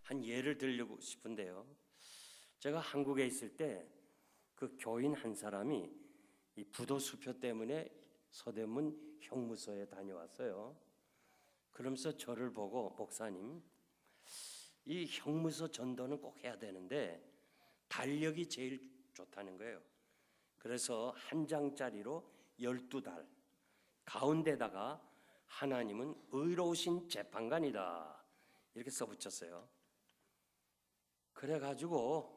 한 예를 들려고 싶은데요. 제가 한국에 있을 때 그 교인 한 사람이 이 부도 수표 때문에 서대문 형무소에 다녀왔어요. 그러면서 저를 보고 목사님, 이 형무소 전도는 꼭 해야 되는데 달력이 제일 좋다는 거예요. 그래서 한 장짜리로 12달, 가운데다가 하나님은 의로우신 재판관이다 이렇게 써붙였어요. 그래가지고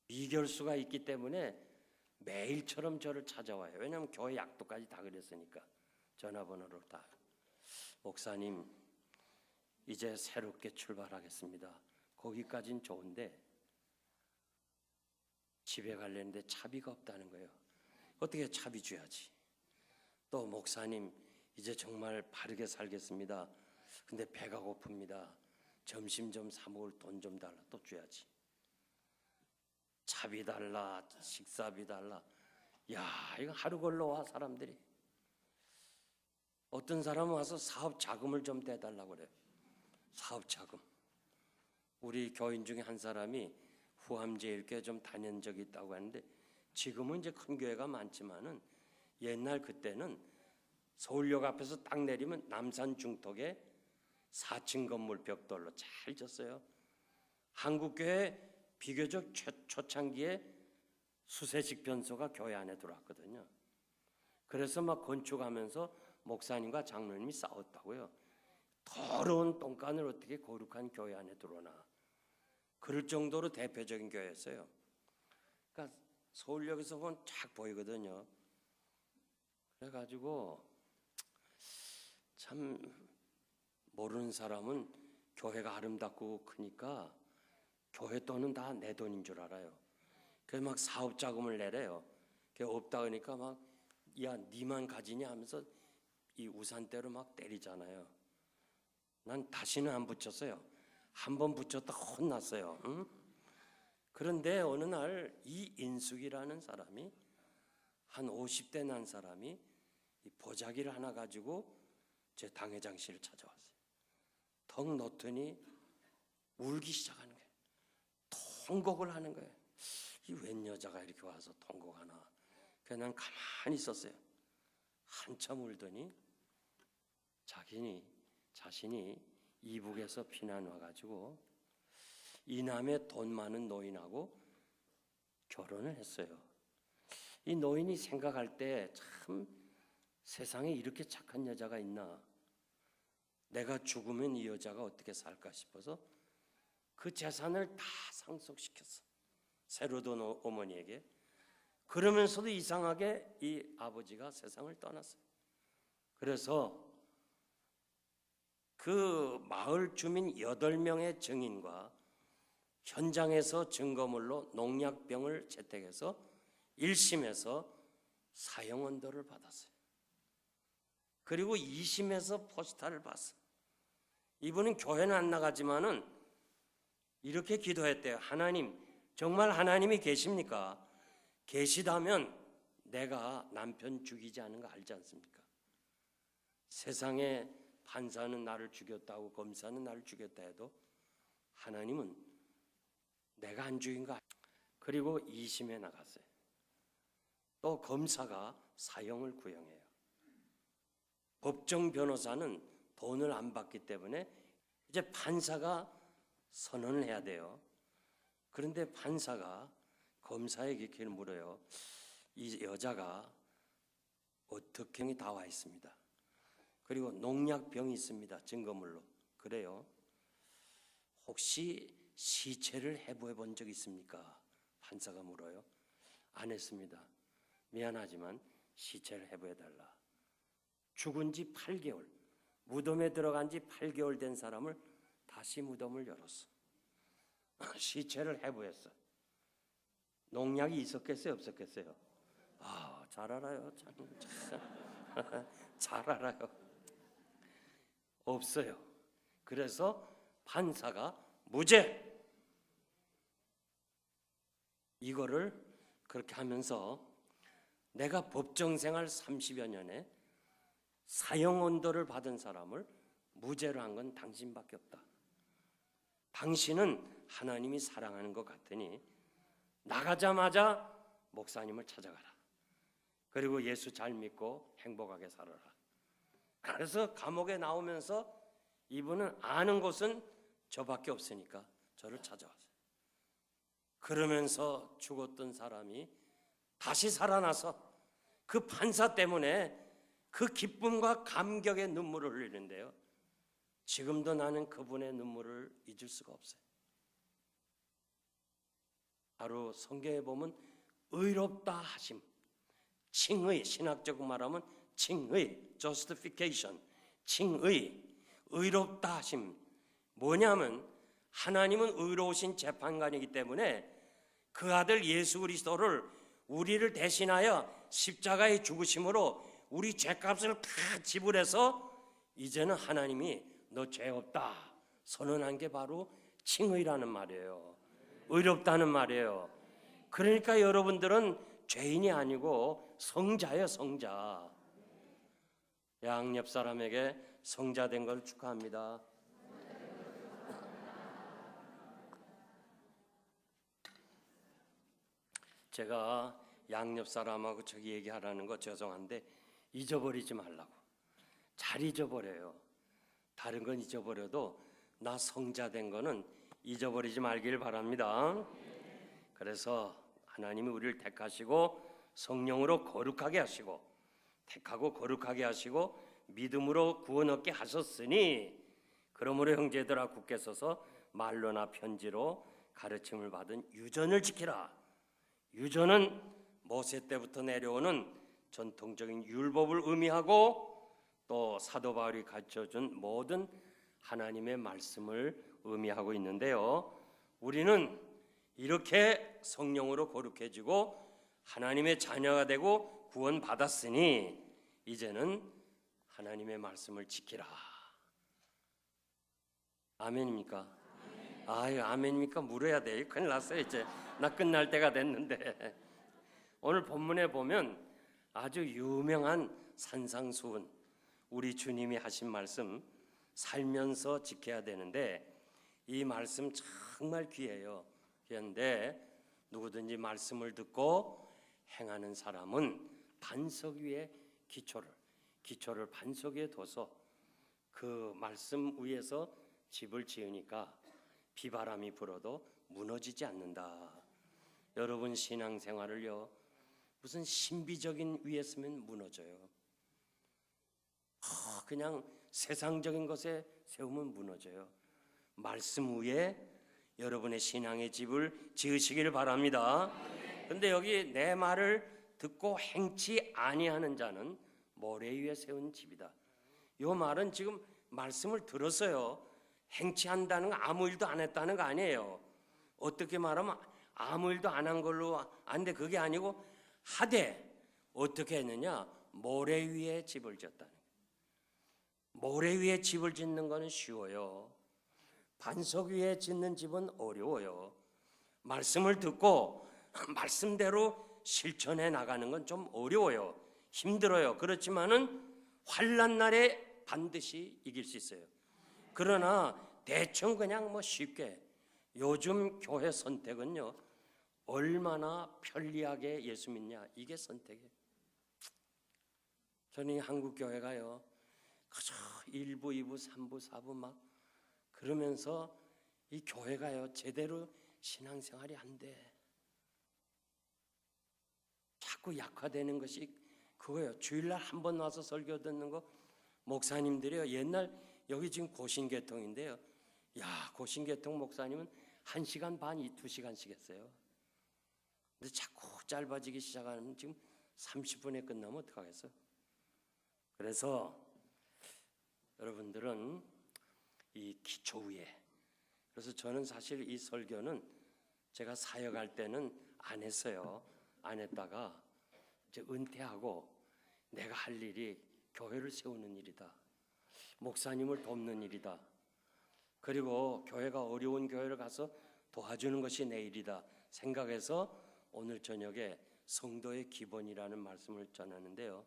이결수가 있기 때문에 매일처럼 저를 찾아와요. 왜냐하면 교회 약도까지 다 그랬으니까 전화번호로 다. 목사님, 이제 새롭게 출발하겠습니다. 거기까진 좋은데 집에 가려는데 차비가 없다는 거예요. 어떻게 차비 줘야지. 또 목사님, 이제 정말 바르게 살겠습니다. 근데 배가 고픕니다. 점심 좀 사 먹을 돈 좀 달라. 또 줘야지. 차비 달라, 식사비 달라. 야, 이거 하루 걸러 와 사람들이. 어떤 사람은 와서 사업 자금을 좀 대달라고 그래요. 사업 자금. 우리 교인 중에 한 사람이 후암제일교회 좀 다닌 적이 있다고 하는데 지금은 이제 큰 교회가 많지만은 옛날 그때는 서울역 앞에서 딱 내리면 남산 중턱에 4층 건물 벽돌로 잘 졌어요. 한국교회 비교적 초창기에 수세식 변소가 교회 안에 들어왔거든요. 그래서 막 건축하면서 목사님과 장로님이 싸웠다고요. 더러운 똥간을 어떻게 거룩한 교회 안에 들어오나. 그럴 정도로 대표적인 교회였어요. 그러니까 서울역에서 보면 쫙 보이거든요. 그래가지고 참 모르는 사람은 교회가 아름답고 크니까 교회 돈은 다 내 돈인 줄 알아요. 그래서 막 사업 자금을 내래요. 없다 그러니까 막 야, 니만 가지냐 하면서 이 우산대로 막 때리잖아요. 난 다시는 안 붙였어요. 한 번 붙였다 혼났어요. 응? 그런데 어느 날 이 인숙이라는 사람이 한 50대 난 사람이 이 보자기를 하나 가지고 제 당회장실을 찾아왔어요. 턱 놓더니 울기 시작하는 거예요. 통곡을 하는 거예요. 이 웬 여자가 이렇게 와서 통곡하나. 그래서 난 가만히 있었어요. 한참 울더니 자신이 이북에서 피난 와가지고 이남의 돈 많은 노인하고 결혼을 했어요. 이 노인이 생각할 때 참 세상에 이렇게 착한 여자가 있나. 내가 죽으면 이 여자가 어떻게 살까 싶어서 그 재산을 다 상속시켰어. 새로 돈 어머니에게. 그러면서도 이상하게 이 아버지가 세상을 떠났어요. 그래서 그 마을 주민 8명의 증인과 현장에서 증거물로 농약병을 채택해서 1심에서 사형 언도를 받았어요. 그리고 2심에서 포스타를 봤어요. 이분은 교회는 안 나가지만은 이렇게 기도했대요. 하나님, 정말 하나님이 계십니까? 계시다면 내가 남편 죽이지 않은 거 알지 않습니까? 세상에 판사는 나를 죽였다고 검사는 나를 죽였다 해도 하나님은 내가 안 죽인 거. 그리고 2심에 나갔어요. 또 검사가 사형을 구형해요. 법정 변호사는 돈을 안 받기 때문에 이제 판사가 선언을 해야 돼요. 그런데 판사가 검사에게 이렇게 물어요. 이 여자가 어떻게 다 와 있습니다. 그리고 농약병이 있습니다. 증거물로. 그래요. 혹시 시체를 해부해 본 적 있습니까? 판사가 물어요. 안 했습니다. 미안하지만 시체를 해부해 달라. 죽은 지 8개월, 무덤에 들어간 지 8개월 된 사람을 다시 무덤을 열었어. 시체를 해부했어. 농약이 있었겠어요? 없었겠어요? 아, 잘 알아요. 잘 알아요. 없어요. 그래서 판사가 무죄. 이거를 그렇게 하면서 내가 법정 생활 30여 년에 사형 언도를 받은 사람을 무죄로 한 건 당신밖에 없다. 당신은 하나님이 사랑하는 것 같으니 나가자마자 목사님을 찾아가라. 그리고 예수 잘 믿고 행복하게 살아라. 그래서 감옥에 나오면서 이분은 아는 곳은 저밖에 없으니까 저를 찾아왔어요. 그러면서 죽었던 사람이 다시 살아나서 그 판사 때문에 그 기쁨과 감격의 눈물을 흘리는데요. 지금도 나는 그분의 눈물을 잊을 수가 없어요. 바로 성경에 보면 의롭다 하심, 칭의, 신학적으로 말하면 칭의, justification, 칭의, 의롭다 하심. 뭐냐면 하나님은 의로우신 재판관이기 때문에 그 아들 예수 그리스도를 우리를 대신하여 십자가에 죽으심으로 우리 죄값을 다 지불해서 이제는 하나님이 너 죄 없다 선언한 게 바로 칭의라는 말이에요. 의롭다는 말이에요. 그러니까 여러분들은 죄인이 아니고 성자예요, 성자. 양옆 사람에게 성자 된 걸 축하합니다. 제가 양옆 사람하고 저기 얘기하라는 거 죄송한데 잊어버리지 말라고. 잘 잊어버려요. 다른 건 잊어버려도 나 성자 된 거는 잊어버리지 말길 바랍니다. 그래서 하나님이 우리를 택하시고 성령으로 거룩하게 하시고 택하고 거룩하게 하시고 믿음으로 구원 얻게 하셨으니 그러므로 형제들아 굳게 서서 말로나 편지로 가르침을 받은 유전을 지키라. 유전은 모세 때부터 내려오는 전통적인 율법을 의미하고 또 사도 바울이 가르쳐준 모든 하나님의 말씀을 의미하고 있는데요. 우리는 이렇게 성령으로 거룩해지고 하나님의 자녀가 되고 구원받았으니 이제는 하나님의 말씀을 지키라. 아멘입니까? 아유, 아멘입니까? 물어야 돼. 큰일 났어요. 이제 나 끝날 때가 됐는데. 오늘 본문에 보면 아주 유명한 산상수훈, 우리 주님이 하신 말씀 살면서 지켜야 되는데 이 말씀 정말 귀해요. 그런데 누구든지 말씀을 듣고 행하는 사람은 반석 위에 기초를 반석 위에 둬서 그 말씀 위에서 집을 지으니까 비바람이 불어도 무너지지 않는다. 여러분 신앙생활을요 무슨 신비적인 위에 쓰면 무너져요. 그냥 세상적인 것에 세우면 무너져요. 말씀 위에 여러분의 신앙의 집을 지으시기를 바랍니다. 그런데 여기 내 말을 듣고 행치 아니하는 자는 모래 위에 세운 집이다. 이 말은 지금 말씀을 들었어요. 행치한다는 건 아무 일도 안 했다는 거 아니에요. 어떻게 말하면 아무 일도 안 한 걸로 아는데 그게 아니고 하되 어떻게 했느냐? 모래 위에 집을 지었다는 거예요. 모래 위에 집을 짓는 거는 쉬워요. 반석 위에 짓는 집은 어려워요. 말씀을 듣고 말씀대로 실천해 나가는 건 좀 어려워요. 힘들어요. 그렇지만은 환난 날에 반드시 이길 수 있어요. 그러나 대충 그냥 쉽게 요즘 교회 선택은요 얼마나 편리하게 예수 믿냐 이게 선택이에요. 저는 한국 교회가요 그저 1부, 2부, 3부, 4부 막 그러면서 이 교회가요 제대로 신앙생활이 안 돼. 자꾸 약화되는 것이 그거예요. 주일날 한 번 와서 설교 듣는 거 목사님들이요 옛날 여기 지금 고신계통인데요. 야 고신계통 목사님은 1시간 반, 2시간씩 했어요. 근데 자꾸 짧아지기 시작하면 지금 30분에 끝나면 어떡하겠어요? 그래서 여러분들은 이 기초 위에 그래서 저는 사실 이 설교는 제가 사역할 때는 안 했어요. 안 했다가 이제 은퇴하고 내가 할 일이 교회를 세우는 일이다. 목사님을 돕는 일이다. 그리고 교회가 어려운 교회를 가서 도와주는 것이 내 일이다 생각해서 오늘 저녁에 성도의 기본이라는 말씀을 전하는데요.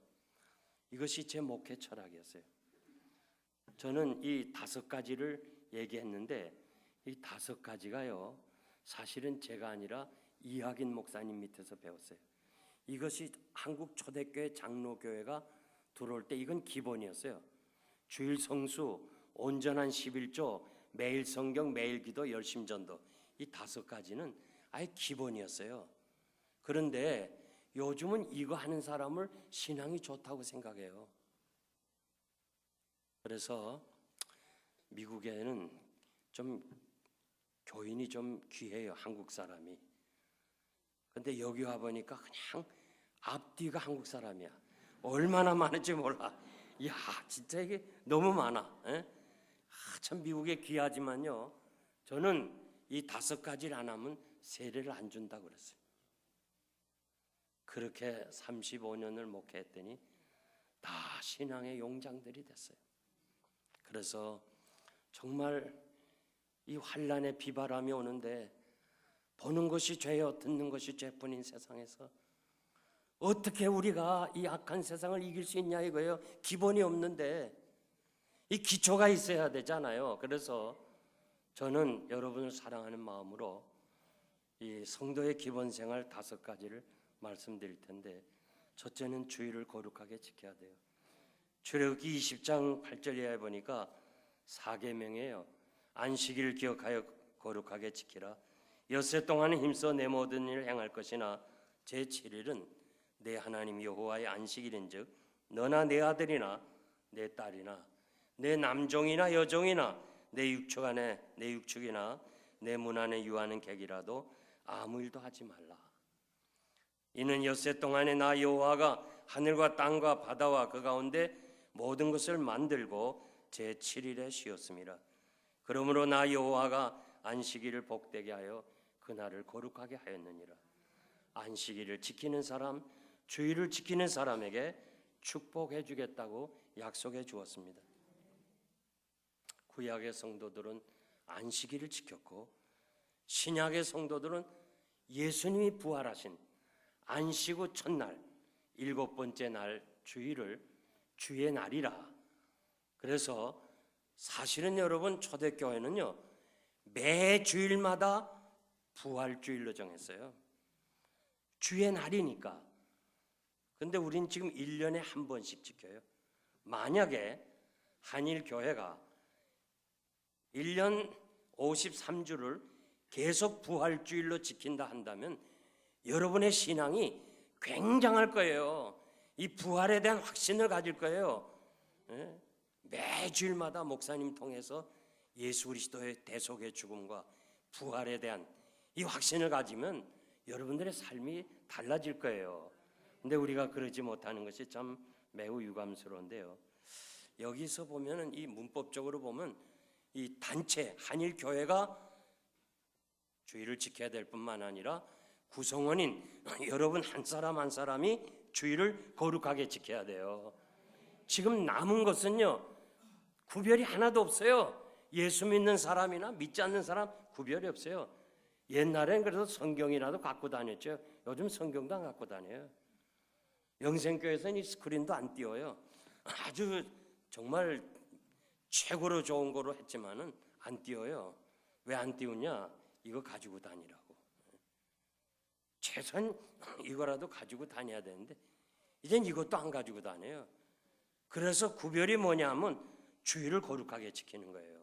이것이 제 목회 철학이었어요. 저는 이 5가지를 얘기했는데 이 5가지가요 사실은 제가 아니라 이학인 목사님 밑에서 배웠어요. 이것이 한국 초대교회 장로교회가 들어올 때 이건 기본이었어요. 주일 성수, 온전한 11조, 매일 성경, 매일 기도, 열심 전도, 이 5가지는 아예 기본이었어요. 그런데 요즘은 이거 하는 사람을 신앙이 좋다고 생각해요. 그래서 미국에는 좀 교인이 좀 귀해요, 한국 사람이. 근데 여기 와보니까 그냥 앞뒤가 한국 사람이야. 얼마나 많은지 몰라. 이야, 진짜 이게 너무 많아. 참 미국에 귀하지만요, 저는 이 5가지를 안 하면 세례를 안 준다고 그랬어요. 그렇게 35년을 목회했더니 다 신앙의 용장들이 됐어요. 그래서 정말 이 환난의 비바람이 오는데 보는 것이 죄요 듣는 것이 죄뿐인 세상에서 어떻게 우리가 이 악한 세상을 이길 수 있냐 이거예요. 기본이 없는데 이 기초가 있어야 되잖아요. 그래서 저는 여러분을 사랑하는 마음으로 이 성도의 기본 생활 5가지를 말씀드릴 텐데, 첫째는 주의를 거룩하게 지켜야 돼요. 출애굽기 20장 8절 이하에 보니까 4계명이에요. 안식일을 기억하여 거룩하게 지키라. 엿새 동안은 힘써 내 모든 일을 행할 것이나 제7일은 내 하나님 여호와의 안식일인즉 너나 내 아들이나 내 딸이나 내 남종이나 여종이나 내 육축이나 내 문 안에 유하는 객이라도 아무 일도 하지 말라. 이는 엿새 동안에 나 여호와가 하늘과 땅과 바다와 그 가운데 모든 것을 만들고 제7일에 쉬었습니다. 그러므로 나 여호와가 안식일을 복되게 하여 그날을 거룩하게 하였느니라. 안식일을 지키는 사람, 주일을 지키는 사람에게 축복해 주겠다고 약속해 주었습니다. 구약의 성도들은 안식일을 지켰고 신약의 성도들은 예수님이 부활하신 안식 후 첫날 7번째 날 주일을 주의 날이라. 그래서 사실은 여러분 초대교회는요 매 주일마다 부활주일로 정했어요. 주의 날이니까. 근데 우린 지금 1년에 한 번씩 지켜요. 만약에 한일교회가 1년 53주를 계속 부활주일로 지킨다 한다면 여러분의 신앙이 굉장할 거예요. 이 부활에 대한 확신을 가질 거예요. 매 주일마다 목사님 통해서 예수 그리스도의 대속의 죽음과 부활에 대한 이 확신을 가지면 여러분들의 삶이 달라질 거예요. 근데 우리가 그러지 못하는 것이 참 매우 유감스러운데요. 여기서 보면은 이 문법적으로 보면 이 단체 한일 교회가 주일을 지켜야 될 뿐만 아니라 구성원인 여러분 한 사람 한 사람이 주일을 거룩하게 지켜야 돼요. 지금 남은 것은요 구별이 하나도 없어요. 예수 믿는 사람이나 믿지 않는 사람 구별이 없어요. 옛날엔 그래서 성경이라도 갖고 다녔죠. 요즘 성경도 안 갖고 다녀요. 영생교회에서는 이 스크린도 안 띄워요. 아주 정말 최고로 좋은 거로 했지만은 안 띄워요. 왜 안 띄우냐? 이거 가지고 다니라고. 최소한 이거라도 가지고 다녀야 되는데 이젠 이것도 안 가지고 다녀요. 그래서 구별이 뭐냐면 주일을 거룩하게 지키는 거예요.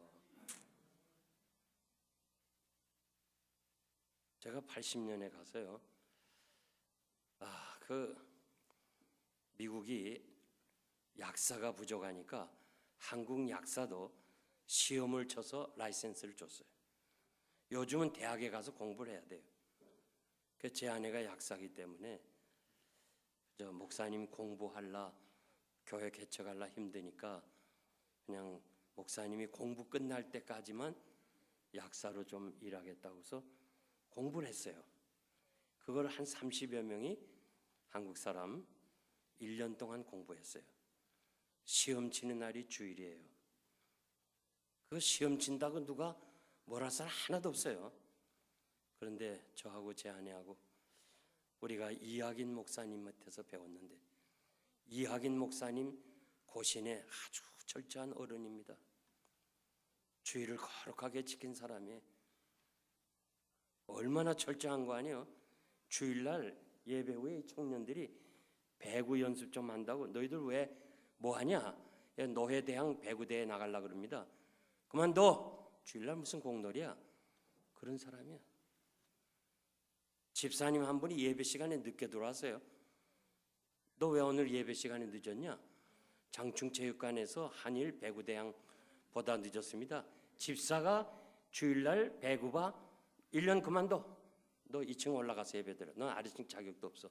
제가 80년에 가서요. 미국이 약사가 부족하니까 한국 약사도 시험을 쳐서 라이센스를 줬어요. 요즘은 대학에 가서 공부를 해야 돼요. 제 아내가 약사이기 때문에 목사님 공부할라 교회 개척할라 힘드니까 그냥 목사님이 공부 끝날 때까지만 약사로 좀 일하겠다고 해서 공부를 했어요. 그걸 한 30여 명이 한국 사람 1년 동안 공부했어요. 시험 치는 날이 주일이에요. 그 시험 친다고 누가 뭐라 할 사람 하나도 없어요. 그런데 저하고 제 아내하고 우리가 이학인 목사님 밑에서 배웠는데 이학인 목사님 고신에 아주 철저한 어른입니다. 주의를 거룩하게 지킨 사람이 얼마나 철저한 거 아니에요? 주일날 예배 후에 청년들이 배구 연습 좀 한다고, 너희들 왜 뭐하냐? 노회대항 배구대회 나가려고 그럽니다. 그만둬. 주일날 무슨 공놀이야? 그런 사람이야. 집사님 한 분이 예배 시간에 늦게 들어왔어요. 너 왜 오늘 예배 시간에 늦었냐? 장충체육관에서 한일 배구대항보다 늦었습니다. 집사가 주일날 배구봐, 1년 그만둬. 너 2층 올라가서 예배드려. 너 아래층 자격도 없어.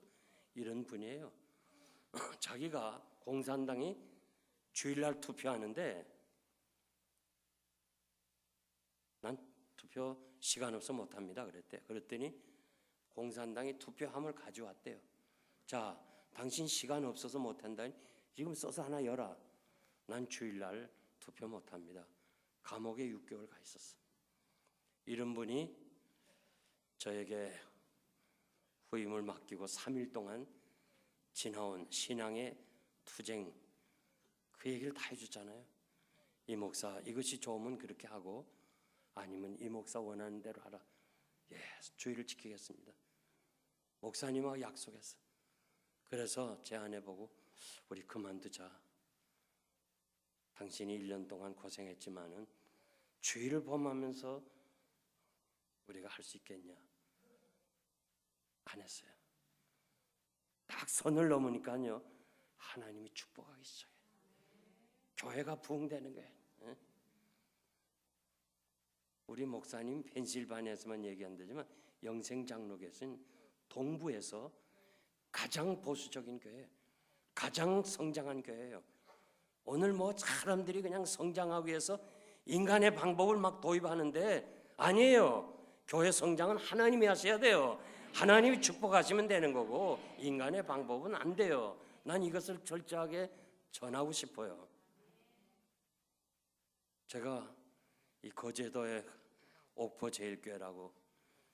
이런 분이에요. 자기가 공산당이 주일날 투표하는데 난 투표 시간 없어 못합니다 그랬대. 그랬더니 공산당이 투표함을 가져왔대요. 자, 당신 시간 없어서 못한다니 지금 써서 하나 열어. 난 주일날 투표 못합니다. 감옥에 6개월 가 있었어. 이런 분이 저에게 후임을 맡기고 3일 동안 지나온 신앙의 투쟁, 그 얘기를 다 해줬잖아요. 이 목사 이것이 좋으면 그렇게 하고 아니면 이 목사 원하는 대로 하라. 예, 주의를 지키겠습니다. 목사님하고 약속했어. 그래서 제 아내 보고 우리 그만두자. 당신이 1년 동안 고생했지만은 주의를 범하면서 우리가 할 수 있겠냐? 안 했어요. 딱 선을 넘으니까요, 하나님이 축복하기 시작해요. 교회가 부흥되는 거예요. 우리 목사님 펜실바니아에서만 얘기한다지만 영생장로교회는 동부에서 가장 보수적인 교회, 가장 성장한 교회예요. 오늘 뭐 사람들이 그냥 성장하기 위해서 인간의 방법을 막 도입하는데 아니에요. 교회 성장은 하나님이 하셔야 돼요. 하나님이 축복하시면 되는 거고 인간의 방법은 안 돼요. 난 이것을 철저하게 전하고 싶어요. 제가 이 거제도의 옥포제일교회라고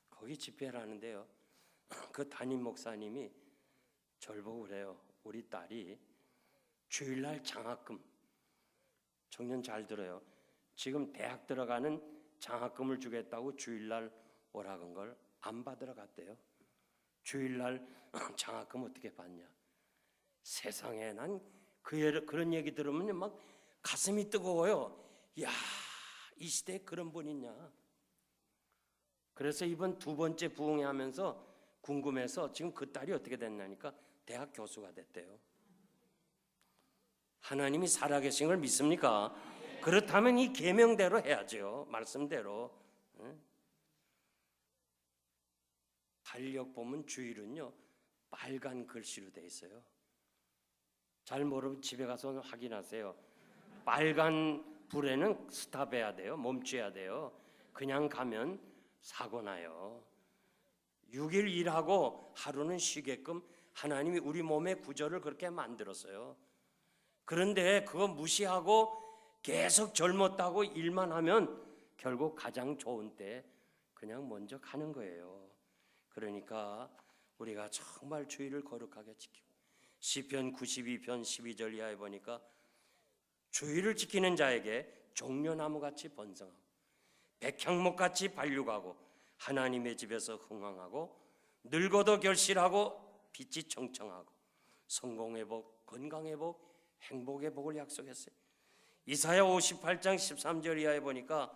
거기 집회를 하는데요, 그 담임 목사님이 절 보고 그래요. 우리 딸이 주일날 장학금, 청년 잘 들어요. 지금 대학 들어가는 장학금을 주겠다고 주일날 오라는 걸 안 받으러 갔대요. 주일날 장학금 어떻게 받냐? 세상에, 난 그런 얘기 들으면 막 가슴이 뜨거워요. 야, 이 시대에 그런 분 있냐? 그래서 이번 2번째 부흥회 하면서 궁금해서 지금 그 딸이 어떻게 됐냐니까 대학 교수가 됐대요. 하나님이 살아계신 걸 믿습니까? 그렇다면 이 계명대로 해야죠. 말씀대로. 달력 보면 주일은요 빨간 글씨로 돼 있어요. 잘 모르면 집에 가서 확인하세요. 빨간 불에는 스탑해야 돼요. 멈춰야 돼요. 그냥 가면 사고 나요. 6일 일하고 하루는 쉬게끔 하나님이 우리 몸의 구조를 그렇게 만들었어요. 그런데 그거 무시하고 계속 젊었다고 일만 하면 결국 가장 좋은 때 그냥 먼저 가는 거예요. 그러니까 우리가 정말 주의를 거룩하게 지키고, 시편 92편 12절 이하에 보니까 주의를 지키는 자에게 종려나무같이 번성하고 백향목같이 발육하고 하나님의 집에서 흥황하고 늙어도 결실하고 빛이 청청하고 성공의 복, 건강의 복, 행복의 복을 약속했어요. 이사야 58장 13절 이하에 보니까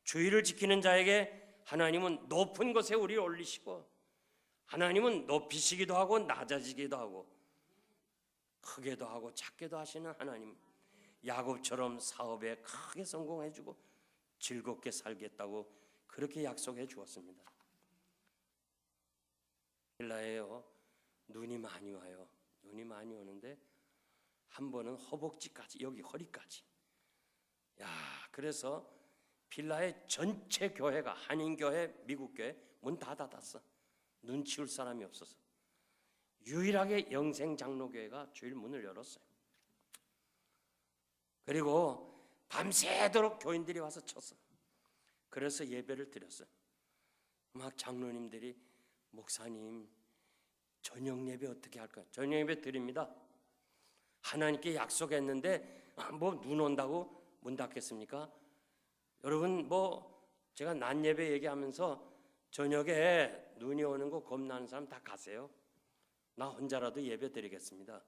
주의를 지키는 자에게 하나님은 높은 곳에 우리를 올리시고 하나님은 높이시기도 하고 낮아지기도 하고 크게도 하고 작게도 하시는 하나님, 야곱처럼 사업에 크게 성공해주고 즐겁게 살겠다고 그렇게 약속해 주었습니다. 빌라에요 눈이 많이 와요. 눈이 많이 오는데 한 번은 허벅지까지, 여기 허리까지. 야, 그래서 빌라의 전체 교회가, 한인교회, 미국교회 문 다 닫았어. 눈 치울 사람이 없어서. 유일하게 영생장로교회가 주일 문을 열었어요. 그리고 밤새도록 교인들이 와서 쳤어. 그래서 예배를 드렸어요. 막 장로님들이 목사님 저녁 예배 어떻게 할까요? 저녁 예배 드립니다. 하나님께 약속했는데 뭐 눈 온다고 문 닫겠습니까? 여러분 제가 낮 예배 얘기하면서 저녁에 눈이 오는 거 겁나는 사람 다 가세요. 나 혼자라도 예배 드리겠습니다.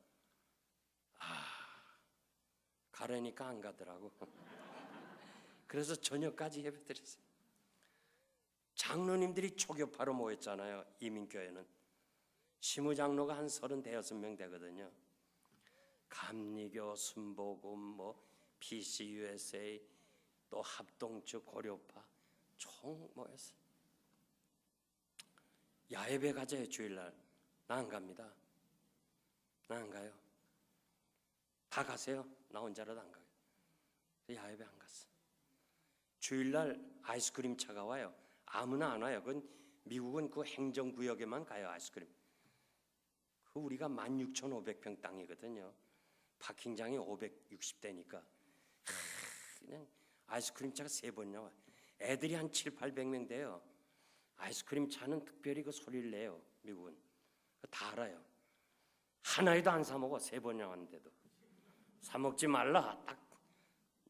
가려니까 안 가더라고. 그래서 저녁까지 예배 드렸어요. 장로님들이 초교파로 모였잖아요. 이민교회는 시무장로가 한 36명 되거든요. 감리교, 순복음, PCUSA, 또 합동측, 고려파 총 모였어요. 야예배 가자요. 주일날. 나 안 갑니다. 나 안 가요. 다 가세요. 나 혼자라도 안 가요. 야예배 안 갔어. 주일날 아이스크림 차가 와요. 아무나 안 와요. 그건 미국은 그 행정구역에만 가요. 아이스크림. 그 우리가 16,500평 땅이거든요. 파킹장이 560대니까 그냥 아이스크림 차가 3번 나와요. 애들이 한 700~800명 돼요. 아이스크림 차는 특별히 그 소리를 내요. 미국은 다 알아요. 하나에도 안 사 먹어. 3번 나왔는데도 사 먹지 말라 딱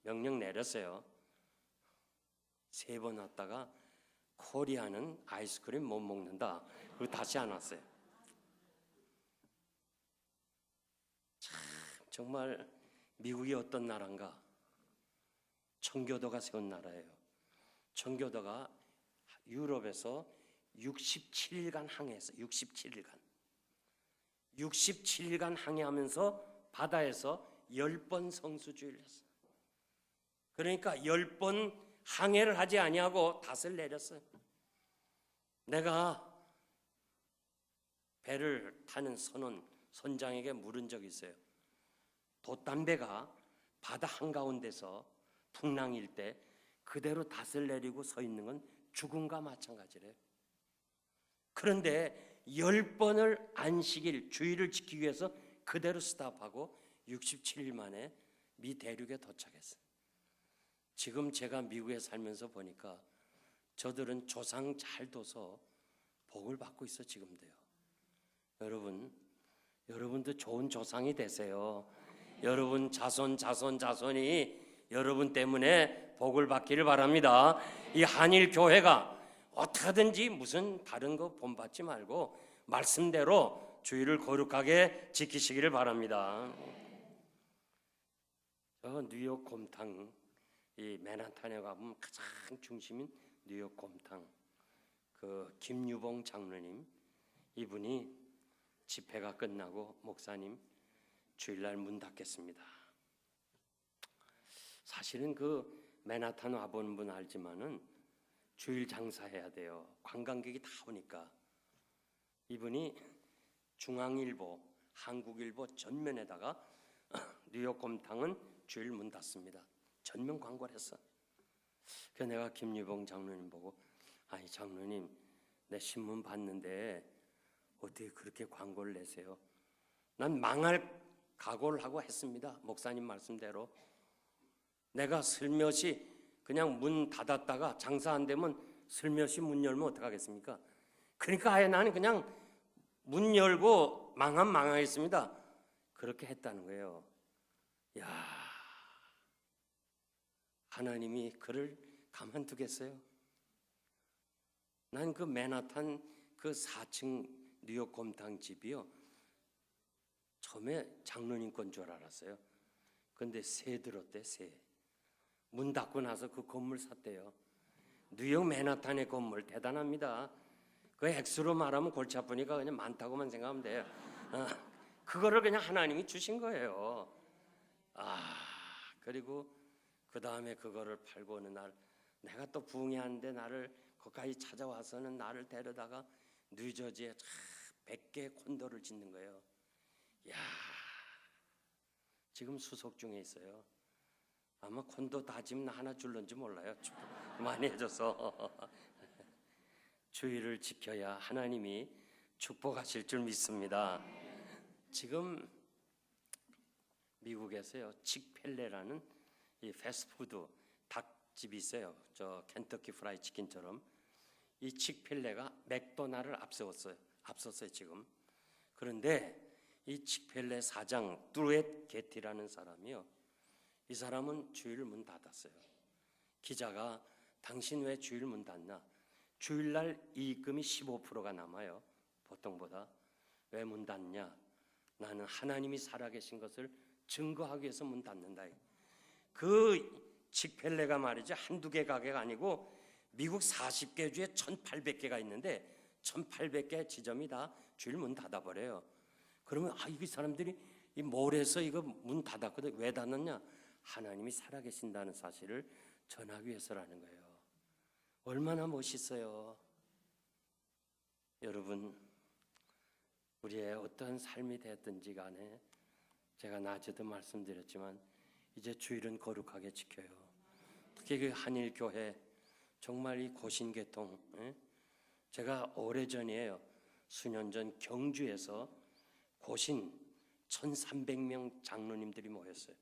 명령 내렸어요. 3번 왔다가 코리아는 아이스크림 못 먹는다. 그리고 다시 안 왔어요. 참 정말 미국이 어떤 나라인가? 청교도가 세운 나라예요. 청교도가 유럽에서 67일간 항해했어요. 67일간 항해하면서 바다에서 10번 성수주의를 했어요. 그러니까 10번 항해를 하지 아니하고 닷을 내렸어요. 내가 배를 타는 선장에게 물은 적이 있어요. 돛담배가 바다 한가운데서 풍랑일 때 그대로 닷을 내리고 서 있는 건 죽음과 마찬가지래요. 그런데 10번을 안식일, 주의를 지키기 위해서 그대로 스탑하고 67일 만에 미 대륙에 도착했어요. 지금 제가 미국에 살면서 보니까 저들은 조상 잘 둬서 복을 받고 있어 지금도요. 여러분도 좋은 조상이 되세요. 여러분 자손이 여러분 때문에 복을 받기를 바랍니다. 이 한일 교회가 어떻게든지 무슨 다른 거 본받지 말고 말씀대로 주의를 거룩하게 지키시기를 바랍니다. 저 뉴욕 곰탕, 이 맨하탄에 가보면 가장 중심인 뉴욕 곰탕, 그 김유봉 장로님, 이분이 집회가 끝나고 목사님 주일날 문 닫겠습니다. 사실은 그 맨하탄 와보는 분 알지만은 주일 장사해야 돼요. 관광객이 다 오니까. 이분이 중앙일보, 한국일보 전면에다가 뉴욕 곰탕은 주일 문 닫습니다. 전면 광고를 했어. 그래서 내가 김유봉 장로님 보고, 아니 장로님, 내 신문 봤는데 어떻게 그렇게 광고를 내세요? 난 망할 각오를 하고 했습니다. 목사님 말씀대로. 내가 슬며시 그냥 문 닫았다가 장사 안 되면 슬며시 문 열면 어떡하겠습니까? 그러니까 아예 나는 그냥 문 열고 망하겠습니다. 그렇게 했다는 거예요. 야, 하나님이 그를 가만두겠어요? 난 그 맨하탄 그 4층 뉴욕 곰탕 집이요, 처음에 장로님 건 줄 알았어요. 근데 새 들었대. 새. 문 닫고 나서 그 건물 샀대요. 뉴욕 맨하탄의 건물 대단합니다. 그 액수로 말하면 골치 아프니까 그냥 많다고만 생각하면 돼요. 그거를 그냥 하나님이 주신 거예요. 그리고 그 다음에 그거를 팔고 어느 날 내가 또 부흥회하는데 나를 거기까지 찾아와서는 나를 데려다가 뉴저지에 100개 콘도를 짓는 거예요. 야, 지금 수속 중에 있어요. 아마 콘도 다 지금 하나 줄는지 몰라요. 많이 해줘서. 주의를 지켜야 하나님이 축복하실 줄 믿습니다. 지금 미국에서요, 칙펠레라는 이 패스트푸드 닭집이 있어요. 저 켄터키 프라이 치킨처럼. 이 칙펠레가 맥도날을 앞섰어요 지금. 그런데 이 칙펠레 사장 뚜렛 게티라는 사람이요, 이 사람은 주일 문 닫았어요. 기자가 당신 왜 주일 문 닫나? 주일날 이익금이 15%가 남아요. 보통보다. 왜 문 닫냐? 나는 하나님이 살아계신 것을 증거하기 위해서 문 닫는다. 그 칙펠레가 말이죠. 한두 개 가게가 아니고 미국 40개 주에 1800개가 있는데 1800개 지점이 다 주일 문 닫아버려요. 그러면 이 사람들이 이 몰에서 이거 문 닫았거든. 왜 닫았냐? 하나님이 살아계신다는 사실을 전하기 위해서라는 거예요. 얼마나 멋있어요. 여러분, 우리의 어떤 삶이 됐든지 간에 제가 낮에도 말씀드렸지만 이제 주일은 거룩하게 지켜요. 특히 그 한일교회 정말 이 고신계통, 제가 오래전이에요. 수년 전 경주에서 고신 1300명 장로님들이 모였어요.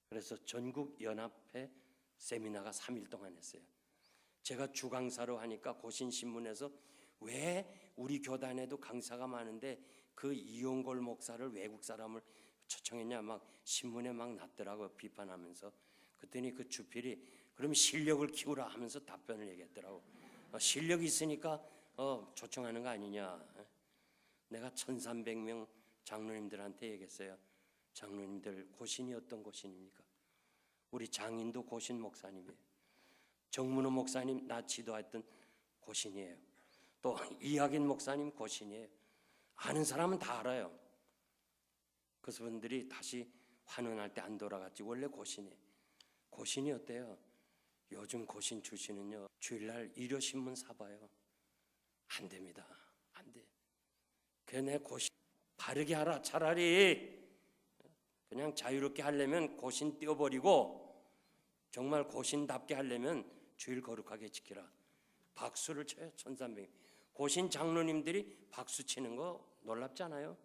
그래서 전국 연합회 세미나가 3일 동안 했어요. 제가 주강사로 하니까 고신신문에서 왜 우리 교단에도 강사가 많은데 그 이용골 목사를 외국 사람을 초청했냐 막 신문에 막 났더라고요. 비판하면서. 그랬더니 그 주필이 그럼 실력을 키우라 하면서 답변을 얘기했더라고. 실력이 있으니까 초청하는 거 아니냐. 내가 1300명 장로님들한테 얘기했어요. 장로님들, 고신이 어떤 고신입니까? 우리 장인도 고신 목사님이에요. 정문호 목사님 나 지도했던 고신이에요. 또 이학인 목사님 고신이에요. 아는 사람은 다 알아요. 그분들이 다시 환원할 때 안 돌아갔지. 원래 고신이에요. 고신이 어때요? 요즘 고신 출신은요 주일날 일요신문 사봐요. 안 됩니다. 안 돼. 걔네 고신 바르게 하라. 차라리 그냥 자유롭게 하려면 고신 떼어버리고 정말 고신답게 하려면 주일 거룩하게 지키라. 박수를 쳐요. 1300. 고신 장로님들이 박수 치는 거 놀랍잖아요.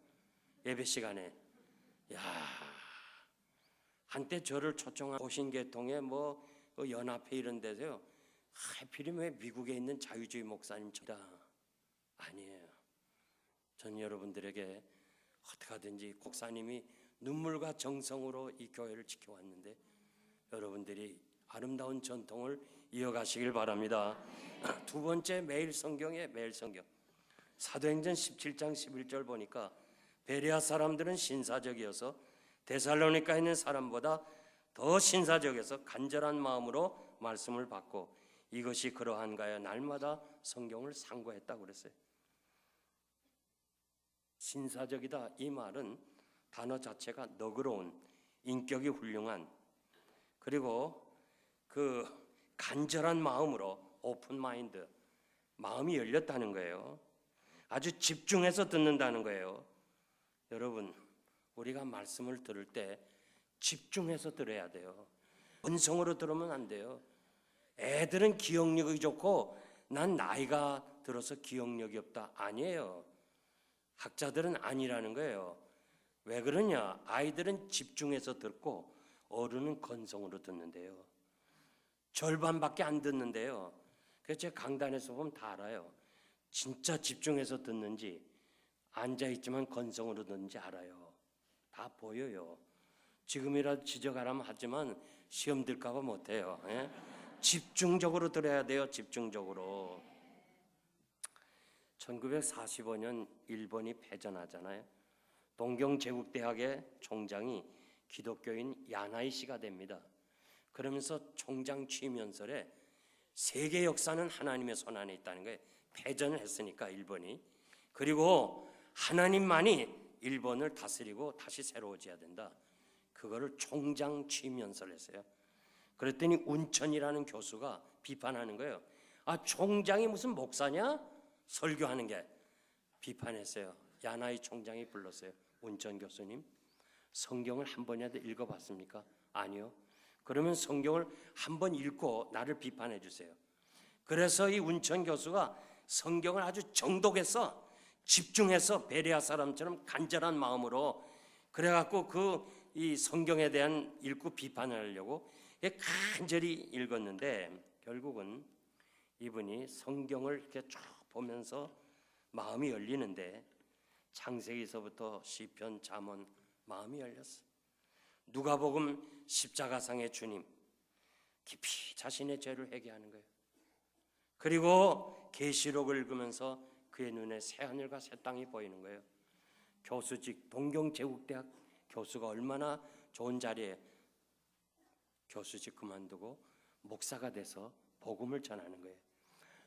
예배 시간에. 야, 한때 저를 초청한 고신계통에 뭐 연합회 이런 데서요. 하필이면 왜 미국에 있는 자유주의 목사님 저다. 아니에요. 전 여러분들에게 어떻게 하든지 목사님이 눈물과 정성으로 이 교회를 지켜왔는데 여러분들이 아름다운 전통을 이어가시길 바랍니다. 두 번째 매일 성경에 매일 성경. 사도행전 17장 11절 보니까 베레아 사람들은 신사적이어서 데살로니가에 있는 사람보다 더 신사적이어서 간절한 마음으로 말씀을 받고 이것이 그러한가요? 날마다 성경을 상고했다고 그랬어요. 신사적이다 이 말은 단어 자체가 너그러운, 인격이 훌륭한, 그리고 그 간절한 마음으로 오픈 마인드, 마음이 열렸다는 거예요. 아주 집중해서 듣는다는 거예요. 여러분, 우리가 말씀을 들을 때 집중해서 들어야 돼요. 본성으로 들으면 안 돼요. 애들은 기억력이 좋고 난 나이가 들어서 기억력이 없다. 아니에요. 학자들은 아니라는 거예요. 왜 그러냐? 아이들은 집중해서 듣고 어른은 건성으로 듣는데요. 절반밖에 안 듣는데요. 그래서 제가 강단에서 보면 다 알아요. 진짜 집중해서 듣는지 앉아있지만 건성으로 듣는지 알아요. 다 보여요. 지금이라도 지적하라면 하지만 시험 들까 봐 못해요. 예? 집중적으로 들어야 돼요. 집중적으로. 1945년 일본이 패전하잖아요. 동경제국대학의 총장이 기독교인 야나이 씨가 됩니다. 그러면서 총장 취임연설에 세계 역사는 하나님의 손 안에 있다는 거예요. 패전을 했으니까 일본이. 그리고 하나님만이 일본을 다스리고 다시 새로워져야 된다. 그거를 총장 취임연설을 했어요. 그랬더니 운천이라는 교수가 비판하는 거예요. 총장이 무슨 목사냐? 설교하는 게. 비판했어요. 야나이 총장이 불렀어요. 운천 교수님, 성경을 한 번이라도 읽어봤습니까? 아니요. 그러면 성경을 한 번 읽고 나를 비판해 주세요. 그래서 이 운천 교수가 성경을 아주 정독해서 집중해서 베레아 사람처럼 간절한 마음으로 그래갖고 이 성경에 대한 읽고 비판을 하려고 간절히 읽었는데 결국은 이분이 성경을 이렇게 쭉 보면서 마음이 열리는데 창세기서부터 시편, 잠언 마음이 열렸어. 누가복음 십자가상의 주님 깊이 자신의 죄를 회개하는 거예요. 그리고 계시록을 읽으면서 그의 눈에 새 하늘과 새 땅이 보이는 거예요. 교수직 동경제국대학 교수가 얼마나 좋은 자리에 교수직 그만두고 목사가 돼서 복음을 전하는 거예요.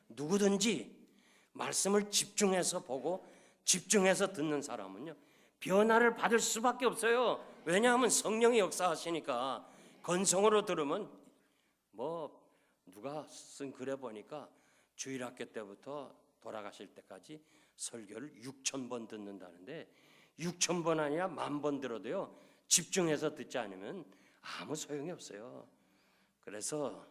누구든지 말씀을 집중해서 보고 집중해서 듣는 사람은요 변화를 받을 수밖에 없어요. 왜냐하면 성령이 역사하시니까. 건성으로 들으면 뭐 누가 쓴 글에 보니까 주일학교 때부터 돌아가실 때까지 설교를 6,000번 듣는다는데 6,000번 아니라 10,000번 들어도요 집중해서 듣지 않으면 아무 소용이 없어요. 그래서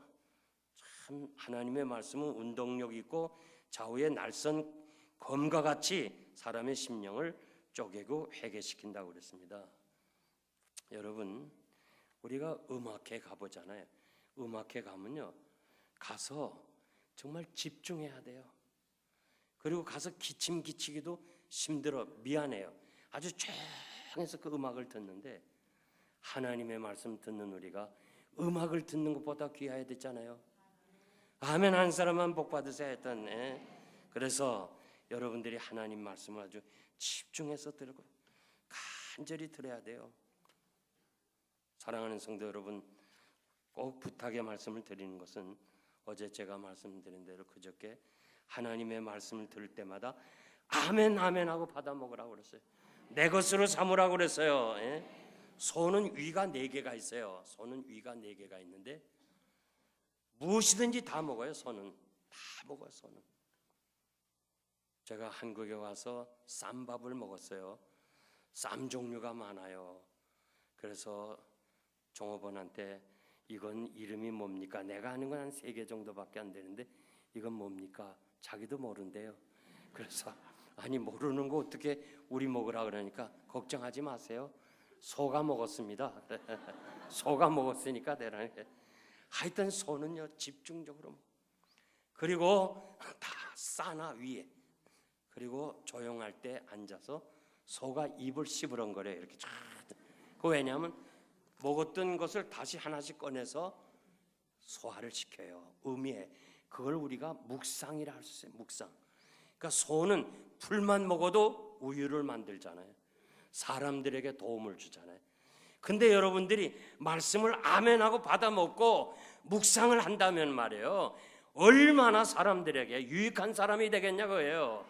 참 하나님의 말씀은 운동력 있고 좌우의 날선 검과 같이 사람의 심령을 쪼개고 회개시킨다고 그랬습니다. 여러분, 우리가 음악회 가보잖아요. 음악회 가면요 가서 정말 집중해야 돼요. 그리고 가서 기침기치기도 힘들어 미안해요. 아주 조용해서 그 음악을 듣는데 하나님의 말씀 듣는 우리가 음악을 듣는 것보다 귀해야 되잖아요. 아멘 한 사람만 복 받으세요 했던. 그래서 여러분들이 하나님 말씀을 아주 집중해서 들고 간절히 들어야 돼요. 사랑하는 성도 여러분, 꼭 부탁의 말씀을 드리는 것은 어제 제가 말씀드린 대로 그저께 하나님의 말씀을 들을 때마다 아멘 아멘 하고 받아 먹으라고 그랬어요. 내 것으로 삼으라고 그랬어요. 소는 위가 4개가 있어요. 소는 위가 4개가 있는데 무엇이든지 다 먹어요. 소는 다 먹어요. 소는. 제가 한국에 와서 쌈밥을 먹었어요. 쌈 종류가 많아요. 그래서 종업원한테 이건 이름이 뭡니까? 내가 아는 건 한 3개 정도밖에 안 되는데 이건 뭡니까? 자기도 모른대요. 그래서 아니 모르는 거 어떻게 우리 먹으라 그러니까 걱정하지 마세요. 소가 먹었습니다. 소가 먹었으니까 되라는 게. 하여튼 소는요 집중적으로 먹어. 그리고 다 싸나 위에. 그리고 조용할 때 앉아서 소가 입을 씹으렁거려요. 이렇게 쫙. 그 왜냐하면 먹었던 것을 다시 하나씩 꺼내서 소화를 시켜요. 의미에. 그걸 우리가 묵상이라 할 수 있어요. 묵상. 그러니까 소는 풀만 먹어도 우유를 만들잖아요. 사람들에게 도움을 주잖아요. 근데 여러분들이 말씀을 아멘하고 받아 먹고 묵상을 한다면 말이에요. 얼마나 사람들에게 유익한 사람이 되겠냐고요.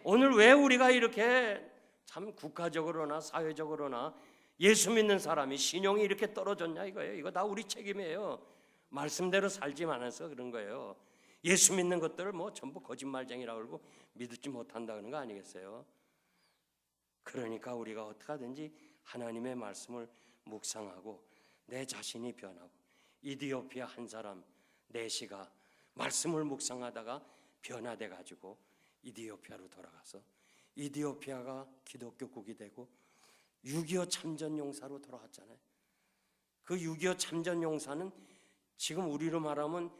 오늘 왜 우리가 이렇게 참 국가적으로나 사회적으로나 예수 믿는 사람이 신용이 이렇게 떨어졌냐 이거예요. 이거 다 우리 책임이에요. 말씀대로 살지 않아서 그런 거예요. 예수 믿는 것들을 뭐 전부 거짓말쟁이라고 그러고 믿지 못한다는 거 아니겠어요? 그러니까 우리가 어떻게 하든지 하나님의 말씀을 묵상하고 내 자신이 변하고 이디오피아 한 사람 4시가 말씀을 묵상하다가 변화돼 가지고 이디오피아로 돌아가서 이디오피아가 기독교국이 되고 6.25 참전용사로 돌아왔잖아요. 그 6.25 참전용사는 지금 우리로 말하면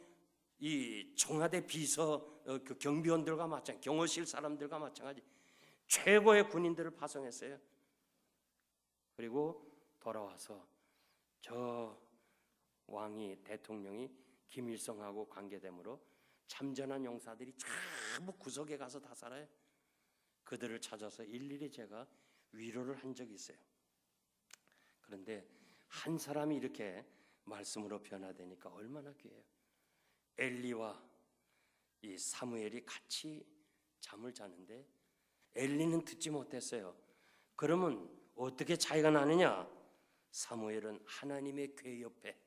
이 청와대 비서 그 경비원들과 마찬가지, 경호실 사람들과 마찬가지 최고의 군인들을 파송했어요. 그리고 돌아와서 저 왕이 대통령이 김일성하고 관계되므로 참전한 용사들이 전부 구석에 가서 다 살아요. 그들을 찾아서 일일이 제가 위로를 한 적이 있어요. 그런데 한 사람이 이렇게 말씀으로 변화되니까 얼마나 귀해요. 엘리와 이 사무엘이 같이 잠을 자는데 엘리는 듣지 못했어요. 그러면 어떻게 차이가 나느냐? 사무엘은 하나님의 궤 옆에,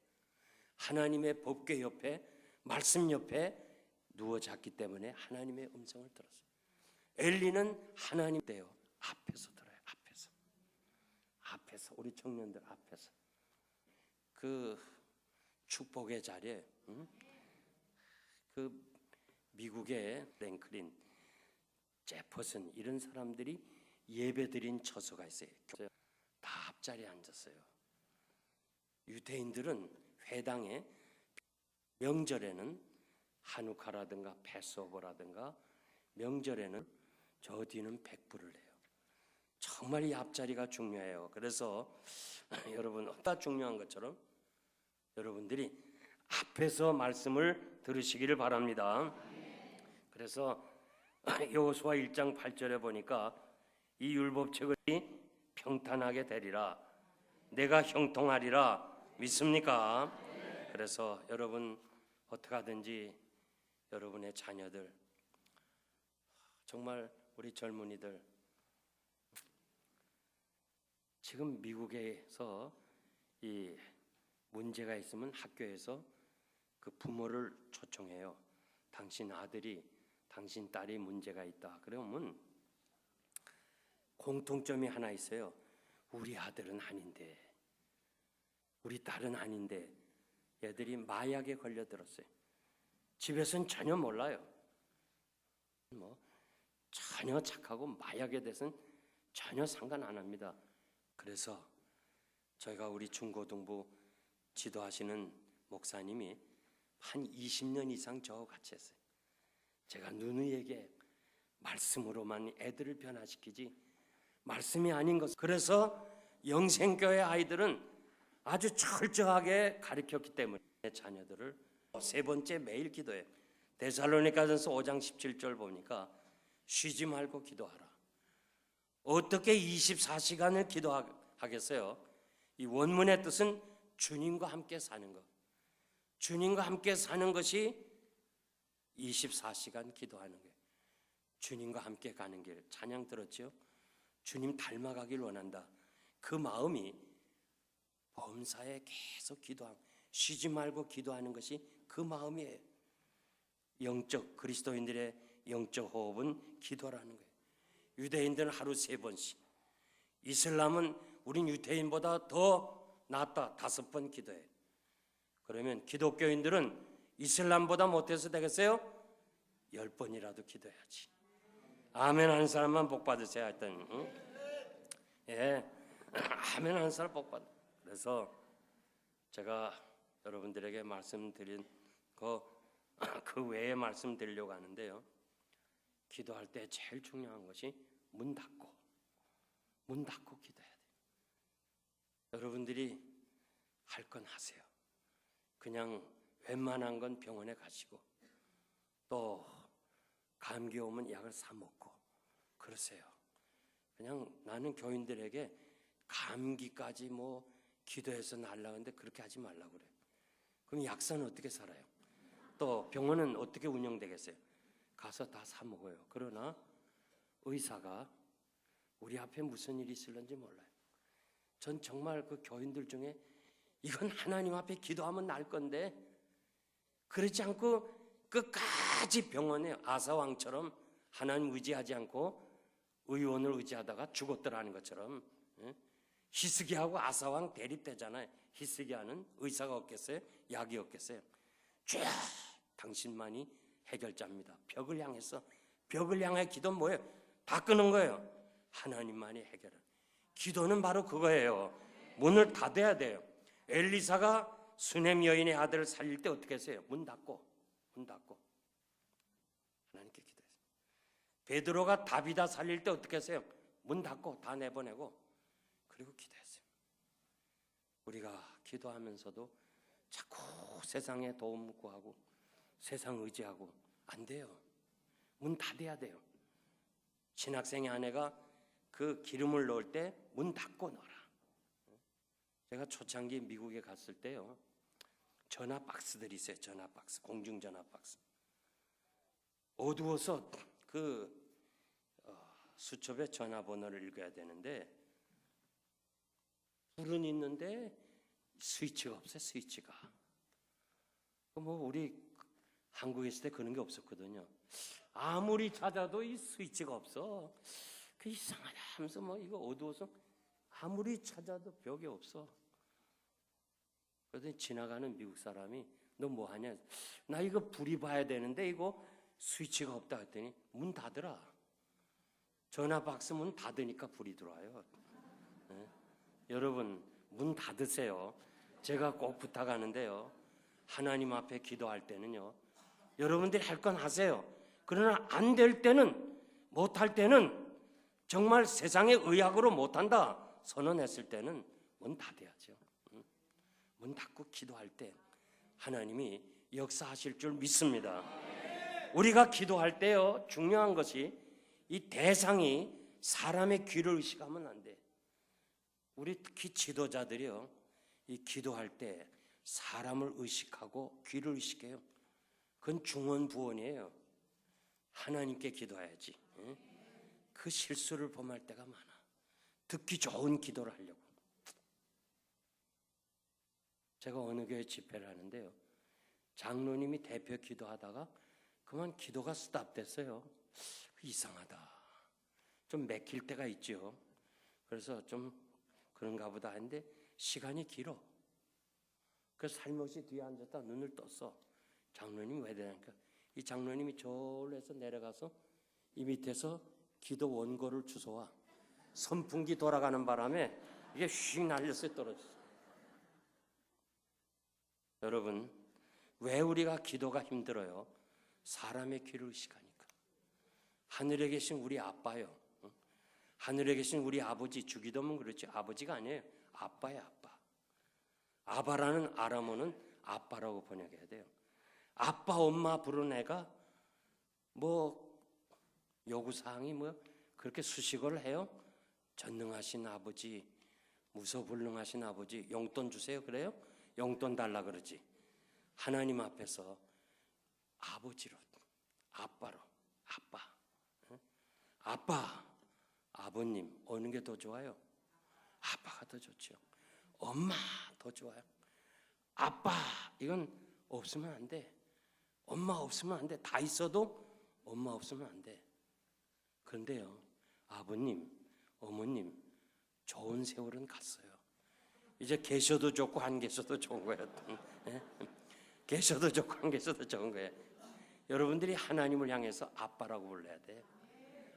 하나님의 법궤 옆에, 말씀 옆에 누워 잤기 때문에 하나님의 음성을 들었어요. 엘리는 하나님 때요 앞에서 들어요. 앞에서 우리 청년들 앞에서 그 축복의 자리에 그 미국의 랭클린, 제퍼슨 이런 사람들이 예배드린 처소가 있어요. 다 앞자리에 앉았어요. 유대인들은 회당에 명절에는 하누카라든가 패스오버라든가 명절에는 저 뒤는 백불을 해요. 정말 이 앞자리가 중요해요. 그래서 여러분 어디가 중요한 것처럼 여러분들이 앞에서 말씀을 들으시기를 바랍니다. 그래서 여호수아 1장 8절에 보니까 이 율법책을 평탄하게 되리라, 내가 형통하리라 믿습니까? 그래서 여러분 어떻게 하든지 여러분의 자녀들, 정말 우리 젊은이들, 지금 미국에서 이 문제가 있으면 학교에서 그 부모를 초청해요. 당신 아들이, 당신 딸이 문제가 있다. 그러면 공통점이 하나 있어요. 우리 아들은 아닌데, 우리 딸은 아닌데 얘들이 마약에 걸려들었어요. 집에서는 전혀 몰라요. 전혀 착하고 마약에 대해서는 전혀 상관 안 합니다. 그래서 저희가 우리 중고등부 지도하시는 목사님이 한 20년 이상 저와 같이 했어요. 제가 누누이에게 말씀으로만 애들을 변화시키지 말씀이 아닌 것. 그래서 영생교회 아이들은 아주 철저하게 가르쳤기 때문에 자녀들을 세 번째 매일 기도해요. 데살로니가전서 5장 17절 보니까 쉬지 말고 기도하라. 어떻게 24시간을 기도하겠어요? 이 원문의 뜻은 주님과 함께 사는 것. 주님과 함께 사는 것이 24시간 기도하는 거예요. 주님과 함께 가는 길, 찬양 들었죠? 주님 닮아가길 원한다. 그 마음이 범사에 계속 기도하고 쉬지 말고 기도하는 것이 그 마음이에요. 영적 그리스도인들의 영적 호흡은 기도라는 거예요. 유대인들은 하루 3번씩, 이슬람은 우린 유대인보다 더 낫다 5번 기도해요. 그러면 기독교인들은 이슬람보다 못해서 되겠어요? 10번이라도 기도해야지. 아멘 하는 사람만 복 받으세요. 하여튼 예, 아멘 하는 사람 복 받아. 그래서 제가 여러분들에게 말씀드린 그 외에 말씀드리려고 하는데요. 기도할 때 제일 중요한 것이 문 닫고 기도해야 돼요. 여러분들이 할 건 하세요. 그냥 웬만한 건 병원에 가시고 또 감기 오면 약을 사 먹고 그러세요. 그냥 나는 교인들에게 감기까지 기도해서 날라는데 그렇게 하지 말라고 그래요. 그럼 약사는 어떻게 살아요? 또 병원은 어떻게 운영되겠어요? 가서 다 사 먹어요. 그러나 의사가 우리 앞에 무슨 일이 있을는지 몰라요. 전 정말 그 교인들 중에 이건 하나님 앞에 기도하면 날 건데 그렇지 않고 끝까지 병원에 아사왕처럼 하나님 의지하지 않고 의원을 의지하다가 죽었더라는 것처럼 히스기야하고 아사왕 대립되잖아요. 히스기야는 의사가 없겠어요? 약이 없겠어요? 주야, 당신만이 해결자입니다. 벽을 향해 기도는 뭐예요? 다 끄는 거예요. 하나님만이 해결을. 기도는 바로 그거예요. 문을 닫아야 돼요. 엘리사가 수넴 여인의 아들을 살릴 때 어떻게 했어요? 문 닫고 하나님께 기도했어요. 베드로가 다비다 살릴 때 어떻게 했어요? 문 닫고 다 내보내고 그리고 기도했어요. 우리가 기도하면서도 자꾸 세상에 도움 구하고 세상 의지하고 안 돼요. 문 닫아야 돼요. 신학생의 아내가 그 기름을 넣을 때 문 닫고 넣어라. 제가 초창기 미국에 갔을 때요, 전화 박스들이 있어요. 전화 박스, 공중 전화 박스. 어두워서 그 수첩에 전화번호를 읽어야 되는데 불은 있는데 스위치가 없어요. 스위치가. 우리 한국에 있을 때 그런 게 없었거든요. 아무리 찾아도 이 스위치가 없어. 그 이상하다 하면서 이거 어두워서 아무리 찾아도 벽이 없어. 그러더니 지나가는 미국 사람이 너 뭐 하냐? 나 이거 불이 봐야 되는데 이거 스위치가 없다 했더니 문 닫으라. 전화 박스 문 닫으니까 불이 들어와요. 네? 여러분 문 닫으세요. 제가 꼭 부탁하는데요. 하나님 앞에 기도할 때는요. 여러분들이 할 건 하세요. 그러나 안 될 때는, 못할 때는 정말 세상의 의학으로 못한다 선언했을 때는 문 닫아야죠. 문 닫고 기도할 때 하나님이 역사하실 줄 믿습니다. 우리가 기도할 때요, 중요한 것이 이 대상이 사람의 귀를 의식하면 안 돼. 우리 특히 지도자들이요, 이 기도할 때 사람을 의식하고 귀를 의식해요. 그건 중언부언이에요. 하나님께 기도해야지. 그 실수를 범할 때가 많아. 듣기 좋은 기도를 하려고. 제가 어느 교회 집회를 하는데요, 장로님이 대표 기도하다가 그만 기도가 스탑됐어요. 이상하다. 좀 맥힐 때가 있죠. 그래서 좀 그런가 보다 했는데 시간이 길어. 그래서 살며시 뒤에 앉았다 눈을 떴어. 장로님이 왜 되냐니까 이 장로님이 저울로 해서 내려가서 이 밑에서 기도 원고를 주워와. 선풍기 돌아가는 바람에 이게 휙 날렸어요. 떨어졌어요. 여러분, 왜 우리가 기도가 힘들어요? 사람의 귀를 의식하니까. 하늘에 계신 우리 아빠요, 하늘에 계신 우리 아버지, 주기도면 그렇지 아버지가 아니에요. 아빠예요. 아빠. 아바라는 아람어는 아빠라고 번역해야 돼요. 아빠 엄마 부르는 애가 뭐 요구사항이 뭐 그렇게 수식어를 해요? 전능하신 아버지, 무소불능하신 아버지, 용돈 주세요 그래요? 용돈 달라 그러지. 하나님 앞에서 아버지로, 아빠로, 아빠, 아빠, 아버님 어느 게 더 좋아요? 아빠가 더 좋죠. 엄마 더 좋아요. 아빠 이건 없으면 안 돼. 엄마 없으면 안 돼. 다 있어도 엄마 없으면 안 돼. 그런데요, 아버님, 어머님 좋은 세월은 갔어요. 이제 계셔도 좋고 안 계셔도 좋은 거예요. 계셔도 좋고 안 계셔도 좋은 거예요. 여러분들이 하나님을 향해서 아빠라고 불러야 돼.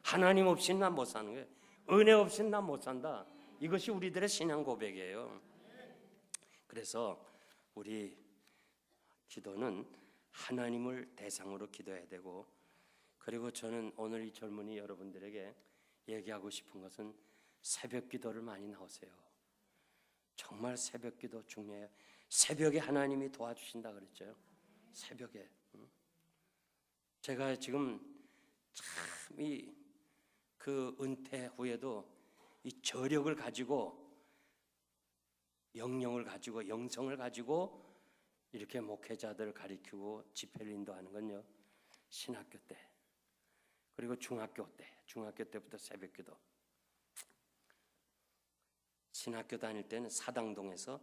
하나님 없이는 난 못 사는 거예요. 은혜 없이는 난 못 산다. 이것이 우리들의 신앙 고백이에요. 그래서 우리 기도는 하나님을 대상으로 기도해야 되고, 그리고 저는 오늘 이 젊은이 여러분들에게 얘기하고 싶은 것은 새벽 기도를 많이 나오세요. 정말 새벽 기도 중요해요. 새벽에 하나님이 도와주신다 그랬죠. 새벽에. 제가 지금 참 그 은퇴 후에도 이 저력을 가지고, 영령을 가지고, 영성을 가지고 이렇게 목회자들을 가리키고 집회를 인도하는 건요, 신학교 때, 그리고 중학교 때부터 새벽 기도. 신학교 다닐 때는 사당동에서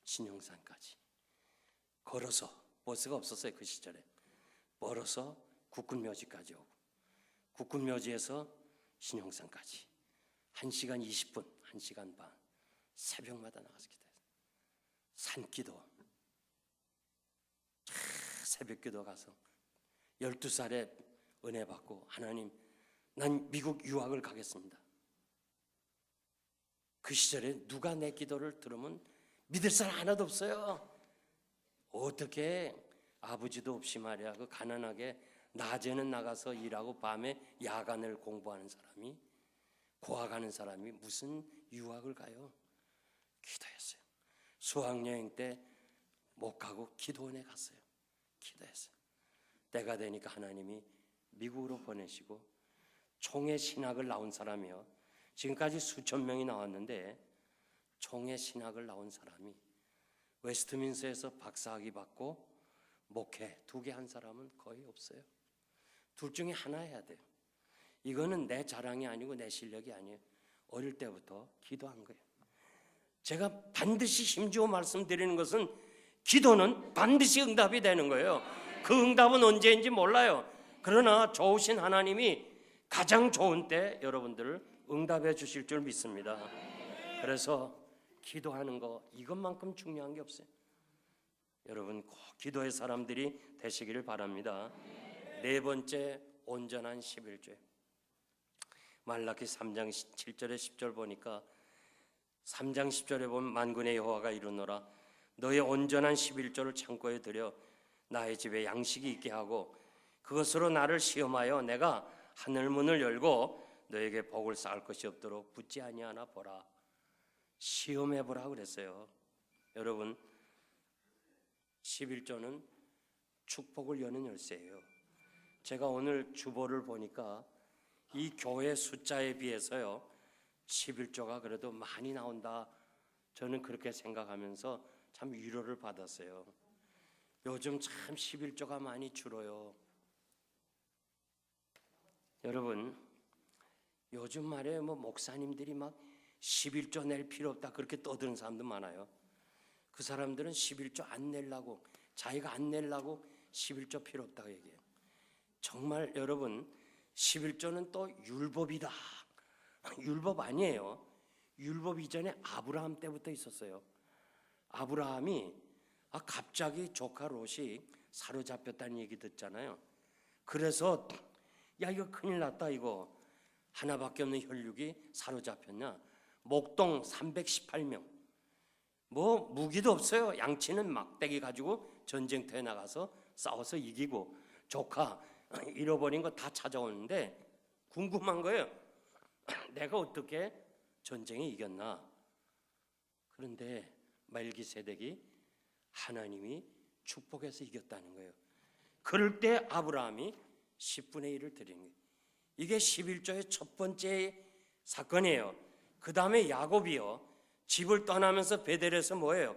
신용산까지 걸어서, 버스가 없었어요 그 시절에. 걸어서 국군묘지까지 오고, 국군묘지에서 신용산까지 1시간 20분, 1시간 반 새벽마다 나가서 기도했어요. 산기도, 새벽기도 가서 12살에 은혜 받고, 하나님 난 미국 유학을 가겠습니다. 그 시절에 누가 내 기도를 들으면 믿을 사람 하나도 없어요. 어떻게 아버지도 없이 말이야, 그 가난하게 낮에는 나가서 일하고 밤에 야간을 공부하는 사람이, 고아가는 사람이 무슨 유학을 가요? 기도했어요. 수학여행 때 못 가고 기도원에 갔어요. 기도했어요. 때가 되니까 하나님이 미국으로 보내시고, 총회 신학을 나온 사람이요, 지금까지 수천 명이 나왔는데 총회 신학을 나온 사람이 웨스트민스에서 박사학위 받고 목회 2개 한 사람은 거의 없어요. 둘 중에 하나 해야 돼요. 이거는 내 자랑이 아니고 내 실력이 아니에요. 어릴 때부터 기도한 거예요. 제가 반드시 힘주어 말씀드리는 것은 기도는 반드시 응답이 되는 거예요. 그 응답은 언제인지 몰라요. 그러나 좋으신 하나님이 가장 좋은 때 여러분들을 응답해 주실 줄 믿습니다. 그래서 기도하는 거, 이것만큼 중요한 게 없어요. 여러분 꼭 기도의 사람들이 되시기를 바랍니다. 네 번째, 온전한 11조. 말라기 3장 7절에 10절 보니까 3장 10절에 보면 만군의 여호와가 이르노라 너의 온전한 11조를 창고에 들여 나의 집에 양식이 있게 하고 그것으로 나를 시험하여 내가 하늘 문을 열고 너에게 복을 쌓을 것이 없도록 붙지 아니하나 보라. 시험해 보라 그랬어요. 여러분, 11조는 축복을 여는 열쇠예요. 제가 오늘 주보를 보니까 이 교회 숫자에 비해서요 11조가 그래도 많이 나온다. 저는 그렇게 생각하면서 참 위로를 받았어요. 요즘 참 11조가 많이 줄어요. 여러분, 요즘 말에 목사님들이 막 11조 낼 필요 없다 그렇게 떠드는 사람도 많아요. 그 사람들은 11조 안 내려고, 자기가 안 내려고 11조 필요 없다고 얘기해요. 정말 여러분, 11조는 또 율법이다. 율법 아니에요. 율법 이전에 아브라함 때부터 있었어요. 아브라함이 갑자기 조카 롯이 사로잡혔다는 얘기 듣잖아요. 그래서 야 이거 큰일 났다, 이거 하나밖에 없는 혈육이 사로잡혔냐. 목동 318명, 무기도 없어요. 양치는 막대기 가지고 전쟁터에 나가서 싸워서 이기고, 조카 잃어버린 거 다 찾아오는데 궁금한 거예요. 내가 어떻게 전쟁에 이겼나. 그런데 멜기세덱이 하나님이 축복해서 이겼다는 거예요. 그럴 때 아브라함이 10분의 1을 드리는 거예요. 이게 11조의 첫 번째 사건이에요. 그 다음에 야곱이요, 집을 떠나면서 베델에서 뭐예요?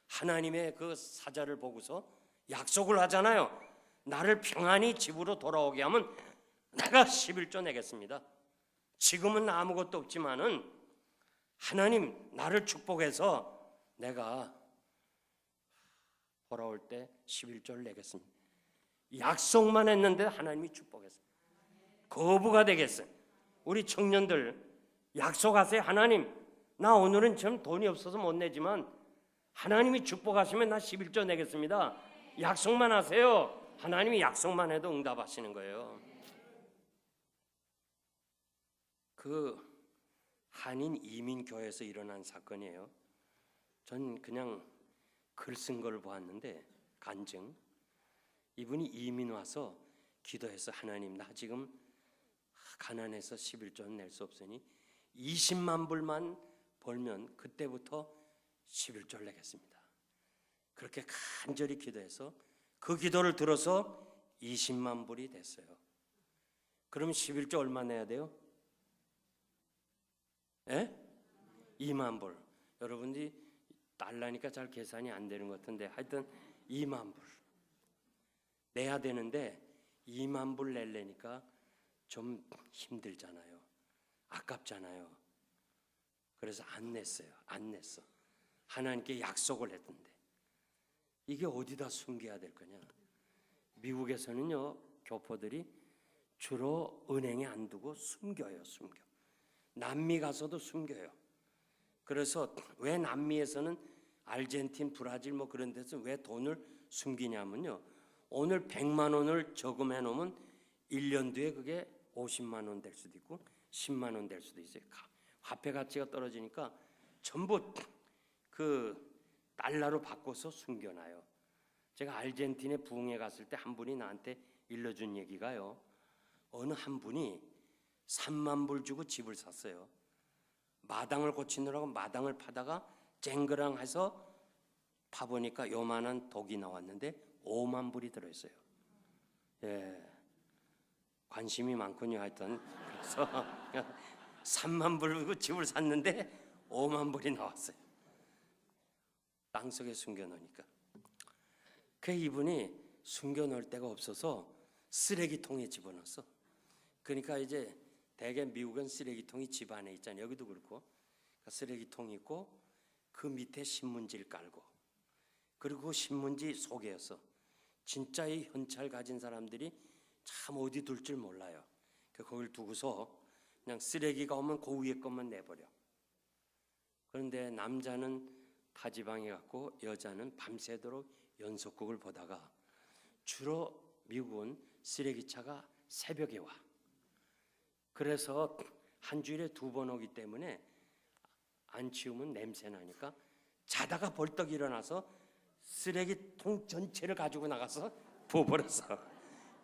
하나님의 그 사자를 보고서 약속을 하잖아요. 나를 평안히 집으로 돌아오게 하면 내가 11조 내겠습니다. 지금은 아무것도 없지만은 하나님 나를 축복해서 내가 돌아올 때 11조를 내겠습니다. 약속만 했는데 하나님이 축복했어요. 거부가 되겠어요. 우리 청년들 약속하세요. 하나님, 나 오늘은 좀 돈이 없어서 못 내지만 하나님이 축복하시면 나 11조 내겠습니다. 약속만 하세요. 하나님이 약속만 해도 응답하시는 거예요. 그 한인 이민교회에서 일어난 사건이에요. 전 그냥 글 쓴 걸 보았는데, 간증. 이분이 이민 와서 기도해서 하나님, 나 지금 가난해서 11조는 낼 수 없으니 20만 불만 벌면 그때부터 11조를 내겠습니다. 그렇게 간절히 기도해서 그 기도를 들어서 20만 불이 됐어요. 그럼 11조 얼마 내야 돼요? 2만 불. 여러분들이 달러니까 잘 계산이 안 되는 것 같은데 하여튼 2만 불 내야 되는데 2만 불 내려니까 좀 힘들잖아요. 아깝잖아요. 그래서 안 냈어요. 안 냈어. 하나님께 약속을 했던데 이게 어디다 숨겨야 될 거냐. 미국에서는요, 교포들이 주로 은행에 안 두고 숨겨요. 숨겨. 남미 가서도 숨겨요. 그래서 왜 남미에서는 아르헨틴, 브라질 그런 데서 왜 돈을 숨기냐면요, 오늘 100만 원을 저금해 놓으면 1년 뒤에 그게 50만 원 될 수도 있고 10만 원 될 수도 있어요. 화폐 가치가 떨어지니까 전부 그 달러로 바꿔서 숨겨놔요. 제가 아르헨틴에 부흥회 갔을 때 한 분이 나한테 일러준 얘기가요, 어느 한 분이 3만 불 주고 집을 샀어요. 마당을 고치느라고 마당을 파다가 쨍그랑해서 파보니까 요만한 독이 나왔는데 5만 불이 들어있어요. 예, 관심이 많군요. 하여튼 그래서 3만 불 주고 집을 샀는데 5만 불이 나왔어요. 땅속에 숨겨놓으니까. 그 이분이 숨겨놓을 데가 없어서 쓰레기통에 집어넣었어. 그러니까 이제 대개 미국은 쓰레기통이 집 안에 있잖아요. 여기도 그렇고. 그러니까 쓰레기통이 있고 그 밑에 신문지를 깔고, 그리고 신문지 속에서 진짜 이 현찰 가진 사람들이 참 어디 둘 줄 몰라요. 거기를 두고서 그냥 쓰레기가 오면 그 위에 것만 내버려. 그런데 남자는 타지방에 갔고 여자는 밤새도록 연속극을 보다가, 주로 미국은 쓰레기차가 새벽에 와. 그래서 한 주일에 2번 오기 때문에 안 치우면 냄새 나니까 자다가 벌떡 일어나서 쓰레기통 전체를 가지고 나가서 부어버렸어.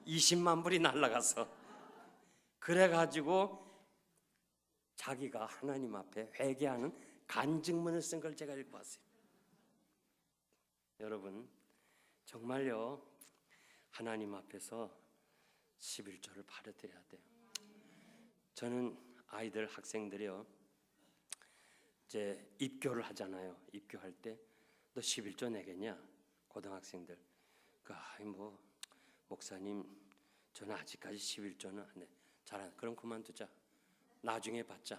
20만 불이 날라가서. 그래가지고 자기가 하나님 앞에 회개하는 간증문을 쓴 걸 제가 읽어봤어요. 여러분 정말요 하나님 앞에서 11조를 바로드려야 돼요. 저는 아이들 학생들이요 이제 입교를 하잖아요. 입교할 때 너 11조 내겠냐? 고등학생들. 뭐 목사님 저는 아직까지 11조는 안 내. 잘 그럼 그만두자. 나중에 받자.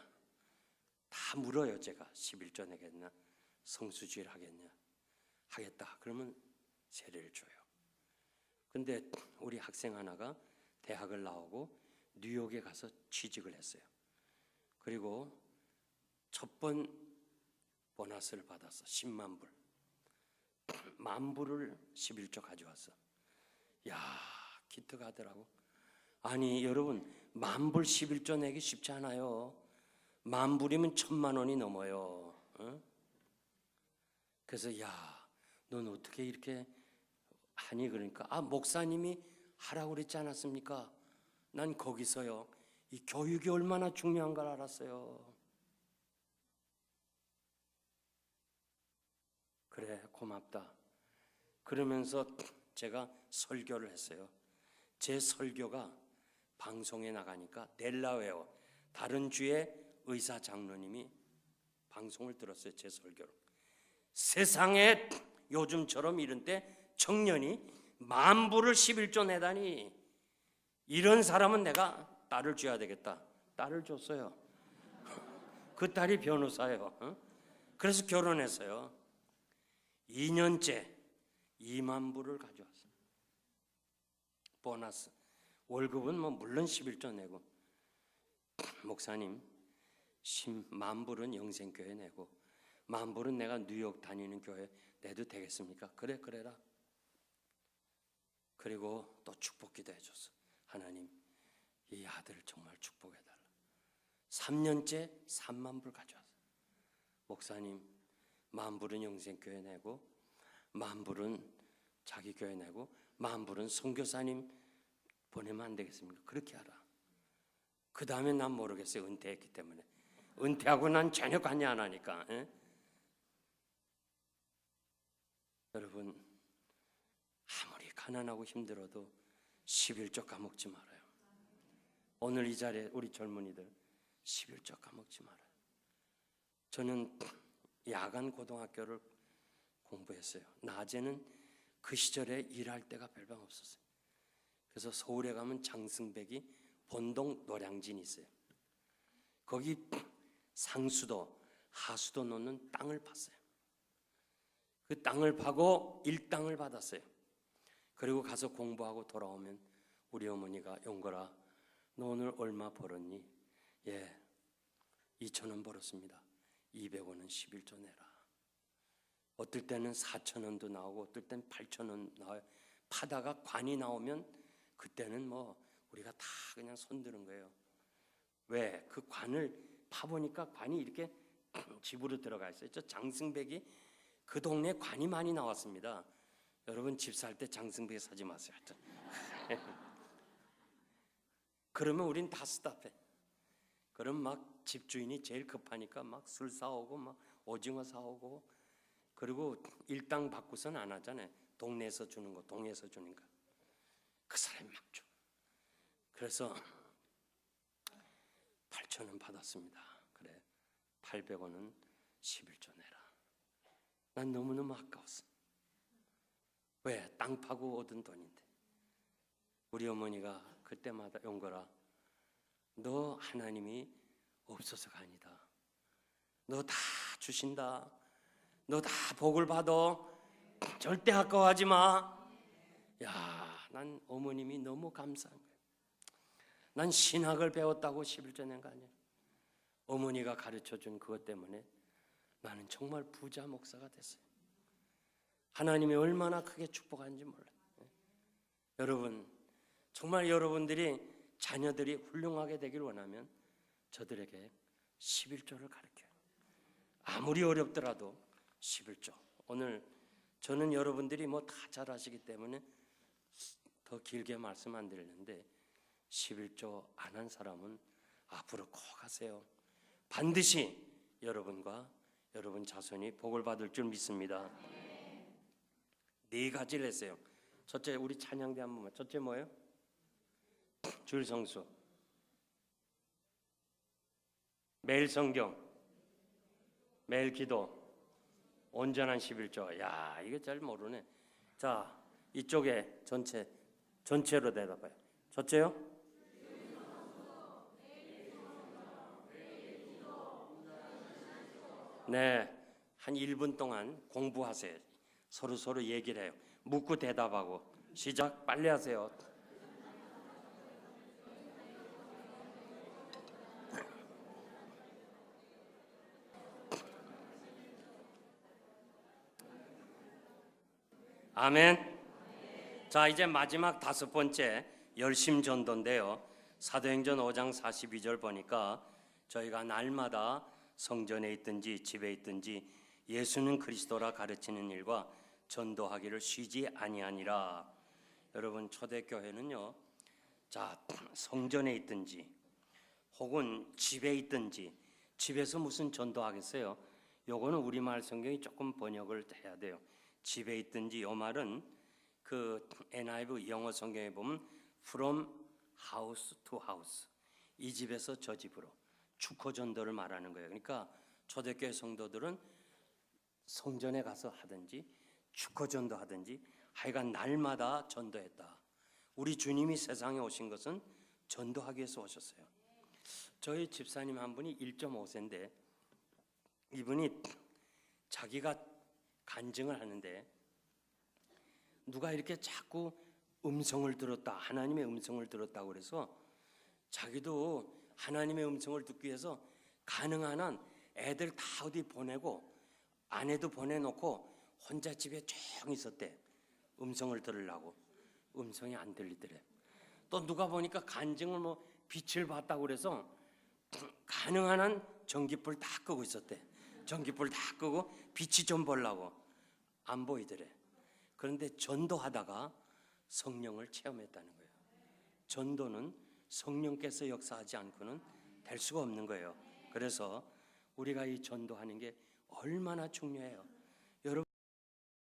다 물어요. 제가 11조 내겠냐? 성수주일 하겠냐? 하겠다. 그러면 세례를 줘요. 근데 우리 학생 하나가 대학을 나오고 뉴욕에 가서 취직을 했어요. 그리고 첫 번 보너스를 받았어. 10만 불. 10,000불을 11조 가져왔어. 야, 기특하더라고. 아니 여러분 10,000불 11조 내기 쉽지 않아요. 10,000불이면 1,000,000원이 넘어요. 그래서 야, 넌 어떻게 이렇게 하니? 그러니까 목사님이 하라고 그랬지 않았습니까? 난 거기서요 이 교육이 얼마나 중요한 걸 알았어요. 그래 고맙다. 그러면서 제가 설교를 했어요. 제 설교가 방송에 나가니까 델라웨어 다른 주의 의사 장로님이 방송을 들었어요. 제 설교를. 세상에 요즘처럼 이런 때 청년이 10,000불을 11조 내다니 이런 사람은 내가 딸을 줘야 되겠다. 딸을 줬어요. 그 딸이 변호사예요. 그래서 결혼했어요. 2년째 20,000불을 가져왔어요. 보너스. 월급은 뭐 물론 11조 내고 목사님 10,000불은 영생교회 내고 10,000불은 내가 뉴욕 다니는 교회 내도 되겠습니까? 그래 그래라. 그리고 또 축복 기도 해줬어. 하나님 이 아들 정말 축복해달라. 3년째 30,000불 가져왔어. 목사님 10,000불은 영생교회 내고 10,000불은 자기 교회 내고 10,000불은 선교사님 보내면 안 되겠습니까? 그렇게 하라. 그 다음에 난 모르겠어요. 은퇴했기 때문에. 은퇴하고 난 전혀 관여 안 하니까. 여러분 아무리 가난하고 힘들어도 11조 까먹지 말아요. 오늘 이 자리에 우리 젊은이들 11조 까먹지 말아요. 저는 야간 고등학교를 공부했어요. 낮에는 그 시절에 일할 때가 별반 없었어요. 그래서 서울에 가면 장승백이 본동 노량진이 있어요. 거기 상수도, 하수도 놓는 땅을 팠어요. 그 땅을 파고 일당을 받았어요. 그리고 가서 공부하고 돌아오면 우리 어머니가 용거라 너 오늘 얼마 벌었니? 예, 2,000원 벌었습니다. 200원은 11조 내라. 어떨 때는 4,000원도 나오고 어떨 때는 8,000원 나와요. 파다가 관이 나오면 그때는 뭐 우리가 다 그냥 손드는 거예요. 왜? 그 관을 파보니까 관이 이렇게 집으로 들어가 있어요. 저 장승백이 그 동네에 관이 많이 나왔습니다. 여러분 집 살 때 장승백 사지 마세요. 그러면 우린 다 스탑해. 그럼 막 집주인이 제일 급하니까 막 술 사오고 막 오징어 사오고 그리고 일당 받고선 안 하잖아요. 동네에서 주는 거, 동에서 주는 거. 그 사람이 막 줘. 그래서 8,000원 받았습니다. 그래 800원은 11조 내라. 난 너무너무 아까웠어. 왜? 땅 파고 얻은 돈인데. 우리 어머니가 그때마다 용거라 너 하나님이 없어서가 아니다. 너 다 주신다. 너 다 복을 받아. 절대 아까워하지 마. 야, 난 어머님이 너무 감사한 거예요. 난 신학을 배웠다고 11조 낸 거 아니야. 어머니가 가르쳐준 그것 때문에 나는 정말 부자 목사가 됐어요. 하나님이 얼마나 크게 축복하는지 몰라요. 여러분 정말 여러분들이 자녀들이 훌륭하게 되길 원하면 저들에게 11조를 가르쳐요. 아무리 어렵더라도 11조. 오늘 저는 여러분들이 뭐 다 잘 아시기 때문에 더 길게 말씀 안 드리는데 11조 안 한 사람은 앞으로 꼭 하세요. 반드시 여러분과 여러분 자손이 복을 받을 줄 믿습니다. 네 가지를 했어요. 첫째, 우리 찬양대 한 번만. 첫째 뭐예요? 줄 성수, 매일 성경, 매일 기도, 온전한 11조. 야, 이거 잘 모르네. 자, 이쪽에 전체로 대답해요. 첫째요? 네, 한 1분 동안 공부하세요. 서로 얘기를 해요. 묻고 대답하고. 시작, 빨리 하세요. 아멘. 자, 이제 마지막 5번째 열심전도인데요. 사도행전 5장 42절 보니까 저희가 날마다 성전에 있든지 집에 있든지 예수는 그리스도라 가르치는 일과 전도하기를 쉬지 아니하니라. 여러분, 초대교회는요, 자, 성전에 있든지 혹은 집에 있든지, 집에서 무슨 전도하겠어요? 요거는 우리말 성경이 조금 번역을 해야 돼요. 집에 있든지, 요 말은 그 NIV 영어 성경에 보면 from house to house, 이 집에서 저 집으로 축호 전도를 말하는 거예요. 그러니까 초대교회 성도들은 성전에 가서 하든지 축호 전도 하든지 하여간 날마다 전도했다. 우리 주님이 세상에 오신 것은 전도하기 위해서 오셨어요. 저희 집사님 한 분이 1.5세인데 이분이 자기가 간증을 하는데 누가 이렇게 자꾸 음성을 들었다, 하나님의 음성을 들었다고 그래서 자기도 하나님의 음성을 듣기 위해서 가능한 한 애들 다 어디 보내고 아내도 보내놓고 혼자 집에 조용히 있었대. 음성을 들으려고. 음성이 안 들리더래. 또 누가 보니까 간증을 빛을 봤다고 그래서 가능한 한 전기불 다 끄고 있었대. 전기불 다 끄고 빛이 좀 보려고. 안 보이더래. 그런데 전도하다가 성령을 체험했다는 거예요. 전도는 성령께서 역사하지 않고는 될 수가 없는 거예요. 그래서 우리가 이 전도하는 게 얼마나 중요해요.